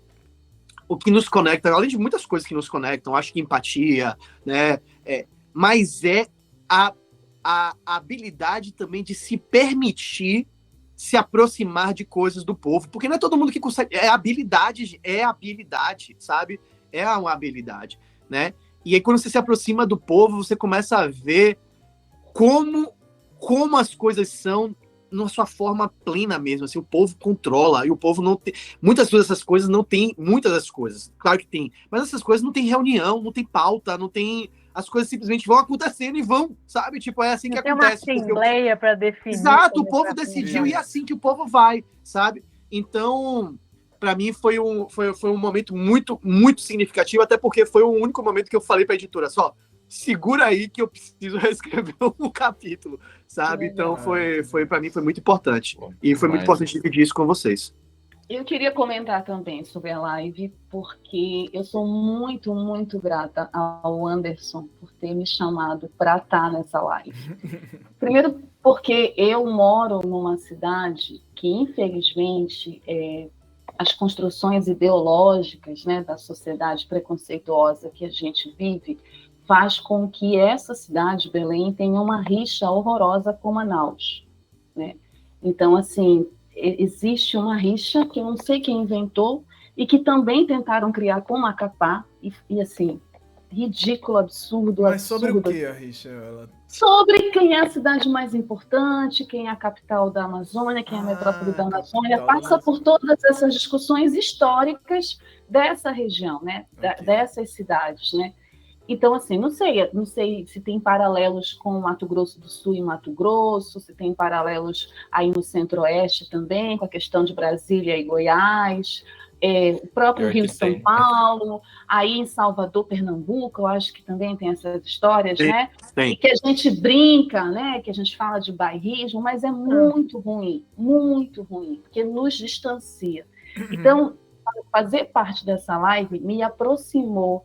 [SPEAKER 3] o que nos conecta, além de muitas coisas que nos conectam, acho que empatia, né? Mas a habilidade também de se permitir se aproximar de coisas do povo, porque não é todo mundo que consegue, é habilidade, sabe? É uma habilidade, né? E aí quando você se aproxima do povo, você começa a ver como as coisas são na sua forma plena mesmo, assim, o povo controla, e o povo não tem, muitas dessas coisas não tem, muitas das coisas, claro que tem, mas essas coisas não tem reunião, não tem pauta, não tem, as coisas simplesmente vão acontecendo e vão, sabe, tipo, é assim que
[SPEAKER 2] Tem
[SPEAKER 3] acontece.
[SPEAKER 2] uma assembleia para definir.
[SPEAKER 3] Exato, o
[SPEAKER 2] como
[SPEAKER 3] povo
[SPEAKER 2] vai
[SPEAKER 3] decidiu
[SPEAKER 2] funcionar.
[SPEAKER 3] e é assim que o povo vai, sabe, então, pra mim foi um momento muito, muito significativo, até porque foi o único momento que eu falei pra editora, só, segura aí que eu preciso reescrever um capítulo, sabe? Então para mim foi muito importante.
[SPEAKER 4] Bom,
[SPEAKER 3] E foi muito
[SPEAKER 4] demais.
[SPEAKER 3] importante dividir isso com vocês.
[SPEAKER 6] Eu queria comentar também sobre a live, porque eu sou muito, muito grata ao Anderson por ter me chamado para estar nessa live. Primeiro, porque eu moro numa cidade que, infelizmente, as construções ideológicas, né, da sociedade preconceituosa que a gente vive faz com que essa cidade, Belém, tenha uma rixa horrorosa com Manaus, né? Então, assim, existe uma rixa que eu não sei quem inventou e que também tentaram criar com Macapá e assim, ridículo, absurdo,
[SPEAKER 1] Mas sobre o
[SPEAKER 6] absurdo.
[SPEAKER 1] que a rixa?
[SPEAKER 6] Sobre quem é a cidade mais importante, quem é a capital da Amazônia, quem é a metrópole da Amazônia,
[SPEAKER 1] capital da
[SPEAKER 6] passa por
[SPEAKER 1] Amazônia.
[SPEAKER 6] todas essas discussões históricas dessa região, né?
[SPEAKER 1] Ok.
[SPEAKER 6] Dessas cidades, né? Então, assim, não sei se tem paralelos com Mato Grosso do Sul e Mato Grosso, se tem paralelos aí no Centro-Oeste também, com a questão de Brasília e Goiás, o próprio
[SPEAKER 4] Pior
[SPEAKER 6] Rio
[SPEAKER 4] que
[SPEAKER 6] de São
[SPEAKER 4] tem.
[SPEAKER 6] Paulo, aí em Salvador, Pernambuco, eu acho que também tem essas histórias,
[SPEAKER 3] Sim,
[SPEAKER 6] né?
[SPEAKER 3] sim.
[SPEAKER 6] E que a gente brinca, né? Que a gente fala de bairrismo, mas é muito ruim, porque nos distancia. Então, fazer parte dessa live me aproximou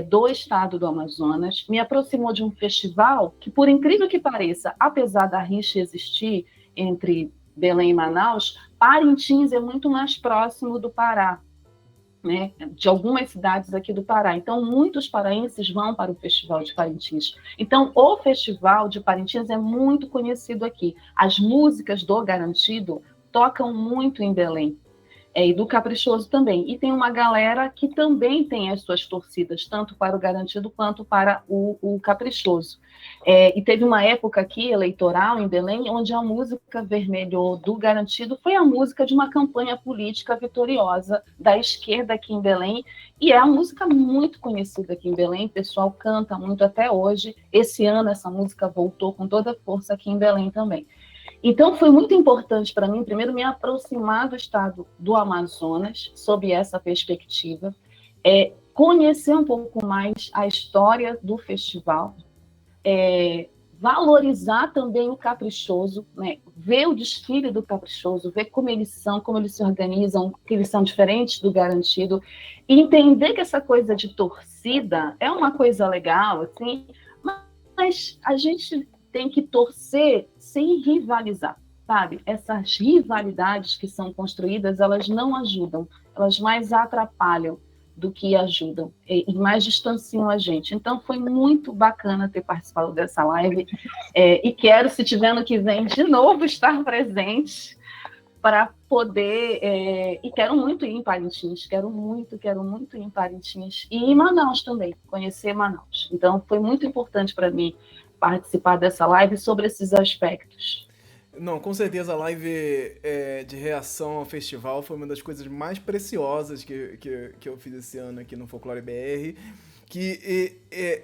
[SPEAKER 6] do estado do Amazonas, me aproximou de um festival que, por incrível que pareça, apesar da rixa existir entre Belém e Manaus, Parintins é muito mais próximo do Pará, né, de algumas cidades aqui do Pará. Então, muitos paraenses vão para o Festival de Parintins. Então, o Festival de Parintins é muito conhecido aqui. As músicas do Garantido tocam muito em Belém. E do Caprichoso também. E tem uma galera que também tem as suas torcidas, tanto para o Garantido quanto para o Caprichoso. E teve uma época aqui, eleitoral, em Belém, onde a música vermelho do Garantido foi a música de uma campanha política vitoriosa da esquerda aqui em Belém, e é uma música muito conhecida aqui em Belém, o pessoal canta muito até hoje. Esse ano essa música voltou com toda a força aqui em Belém também. Então, foi muito importante para mim, primeiro, me aproximar do estado do Amazonas, sob essa perspectiva, conhecer um pouco mais a história do festival, valorizar também o Caprichoso, né? Ver o desfile do Caprichoso, ver como eles são, como eles se organizam, que eles são diferentes do Garantido, e entender que essa coisa de torcida é uma coisa legal, assim, mas a gente tem que torcer sem rivalizar, sabe? Essas rivalidades que são construídas, elas não ajudam, elas mais atrapalham do que ajudam e mais distanciam a gente. Então, foi muito bacana ter participado dessa live e quero, se tiver no que vem, de novo estar presente para poder... e quero muito ir em Parintins, quero muito ir em Parintins e em Manaus também, conhecer Manaus. Então, foi muito importante para mim participar dessa live sobre esses aspectos.
[SPEAKER 1] Não, com certeza a live de reação ao festival foi uma das coisas mais preciosas que eu fiz esse ano aqui no Folclore BR. Que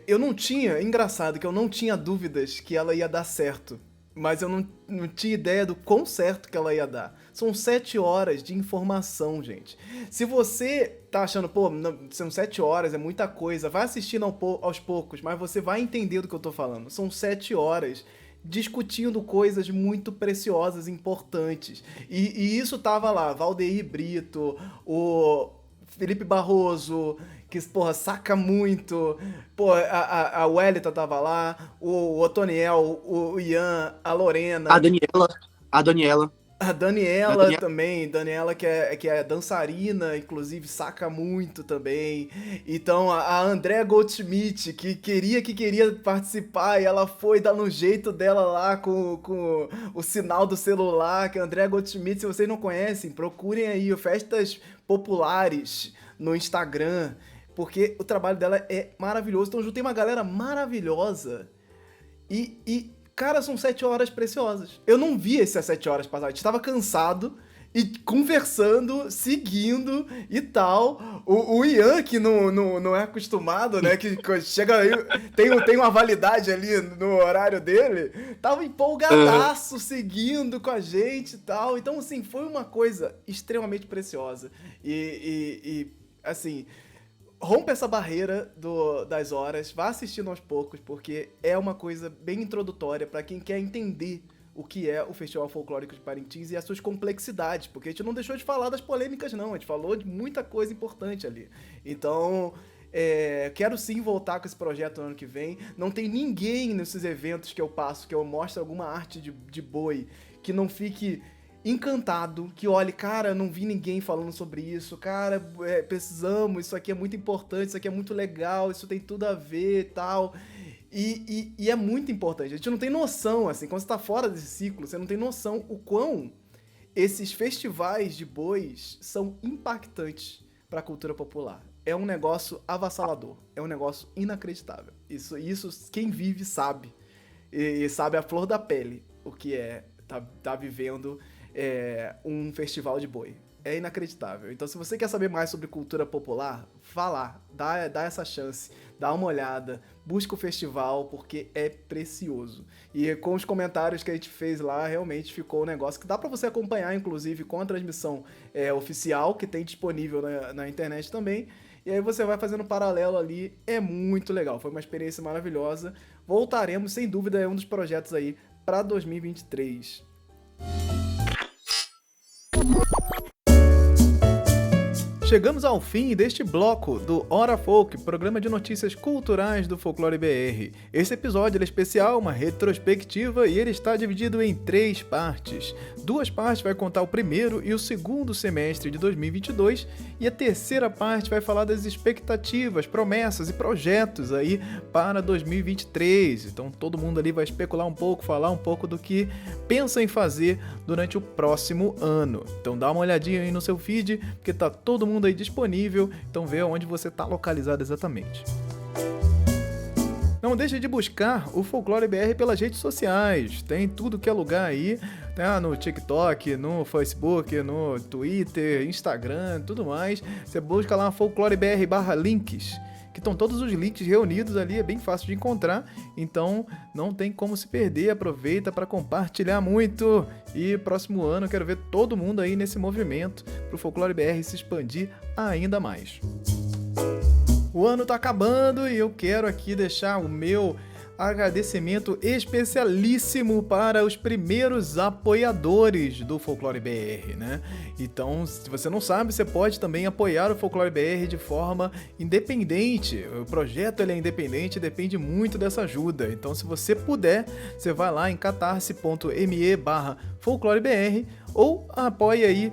[SPEAKER 1] eu não tinha, engraçado, que eu não tinha dúvidas que ela ia dar certo. mas eu não tinha ideia do quão certo que ela ia dar. São 7 horas de informação, gente. Se você tá achando, pô, são 7 horas, é muita coisa, vai assistindo aos poucos, mas você vai entender do que eu tô falando. São 7 horas discutindo coisas muito preciosas, importantes. E isso tava lá, Valdeir Brito, o Felipe Barroso, que, porra, saca muito. Pô, a Wellington tava lá, o Otoniel, o Ian, a Lorena.
[SPEAKER 3] A Daniela.
[SPEAKER 1] A Daniela também, Daniela que é dançarina, inclusive saca muito também. Então a Andrea Goldschmidt, que queria participar, e ela foi dando um jeito dela lá com o sinal do celular, que a Andrea Goldschmidt, se vocês não conhecem, procurem aí, Festas Populares no Instagram, porque o trabalho dela é maravilhoso. Então juntei uma galera maravilhosa cara, são 7 horas preciosas. Eu não vi essas 7 horas passar. A gente estava cansado e conversando, seguindo e tal. O Ian, que não é acostumado, né? Que chega aí, tem uma validade ali no horário dele. Tava empolgadaço, seguindo com a gente e tal. Então, assim, foi uma coisa extremamente preciosa. E assim... Rompe essa barreira das horas, vá assistindo aos poucos, porque é uma coisa bem introdutória para quem quer entender o que é o Festival Folclórico de Parintins e as suas complexidades, porque a gente não deixou de falar das polêmicas não, a gente falou de muita coisa importante ali. Então, quero sim voltar com esse projeto no ano que vem. Não tem ninguém nesses eventos que eu passo, que eu mostro alguma arte de boi, que não fique... encantado, que olhe, cara, não vi ninguém falando sobre isso, cara, precisamos, isso aqui é muito importante, isso aqui é muito legal, isso tem tudo a ver e tal, e é muito importante, a gente não tem noção, assim, quando você tá fora desse ciclo, você não tem noção o quão esses festivais de bois são impactantes para a cultura popular. É um negócio avassalador, é um negócio inacreditável, isso quem vive sabe, e sabe a flor da pele o que é tá vivendo um festival de boi. É inacreditável. Então, se você quer saber mais sobre cultura popular, vá lá, dá essa chance, dá uma olhada, busca o festival, porque é precioso. E com os comentários que a gente fez lá, realmente ficou um negócio que dá pra você acompanhar, inclusive, com a transmissão oficial, que tem disponível na internet também. E aí você vai fazendo paralelo ali, é muito legal. Foi uma experiência maravilhosa. Voltaremos, sem dúvida, é um dos projetos aí para 2023. Chegamos ao fim deste bloco do Hora Folk, programa de notícias culturais do Folclore BR. Esse episódio é especial, uma retrospectiva, e ele está dividido em 3 partes. 2 partes vai contar o primeiro e o segundo semestre de 2022, e a terceira parte vai falar das expectativas, promessas e projetos aí para 2023. Então todo mundo ali vai especular um pouco, falar um pouco do que pensa em fazer durante o próximo ano. Então dá uma olhadinha aí no seu feed, porque tá todo mundo aí disponível, então vê onde você está localizado exatamente. Não deixe de buscar o Folclore BR pelas redes sociais, tem tudo que é lugar aí, tá? No TikTok, no Facebook, no Twitter, Instagram, tudo mais. Você busca lá Folclore BR/links, que estão todos os links reunidos ali, é bem fácil de encontrar, então não tem como se perder, aproveita para compartilhar muito, e próximo ano eu quero ver todo mundo aí nesse movimento para o Folclore BR se expandir ainda mais. O ano tá acabando e eu quero aqui deixar o meu agradecimento especialíssimo para os primeiros apoiadores do Folclore BR, né? Então, se você não sabe, você pode também apoiar o Folclore BR de forma independente. O projeto ele é independente e depende muito dessa ajuda. Então, se você puder, você vai lá em catarse.me/folclorebr ou apoie aí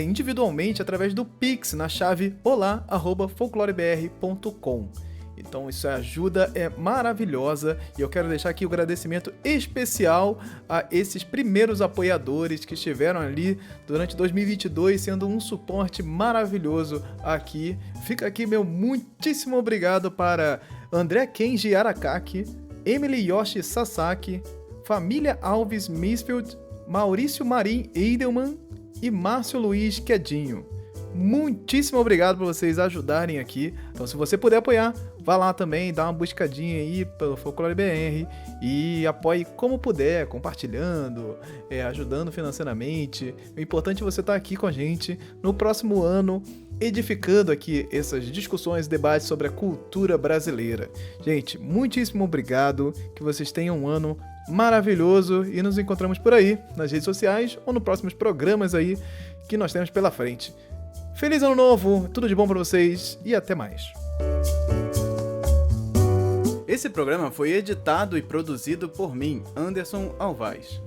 [SPEAKER 1] individualmente através do Pix na chave olá@folclorebr.com. Então isso ajuda, é maravilhosa, e eu quero deixar aqui o agradecimento especial a esses primeiros apoiadores que estiveram ali durante 2022, sendo um suporte maravilhoso aqui. Fica aqui meu muitíssimo obrigado para André Kenji Arakaki, Emily Yoshi Sasaki, Família Alves Misfield, Maurício Marim Eidelman e Márcio Luiz Quedinho. muitíssimo obrigado por vocês ajudarem aqui. Então, se você puder apoiar, vá lá também, dá uma buscadinha aí pelo Folclore BR e apoie como puder, compartilhando, ajudando financeiramente. O importante é você estar aqui com a gente no próximo ano, edificando aqui essas discussões, debates sobre a cultura brasileira. Gente, muitíssimo obrigado, que vocês tenham um ano maravilhoso e nos encontramos por aí, nas redes sociais ou nos próximos programas aí que nós temos pela frente. Feliz Ano Novo, tudo de bom pra vocês e até mais. Esse programa foi editado e produzido por mim, Anderson Alvaz.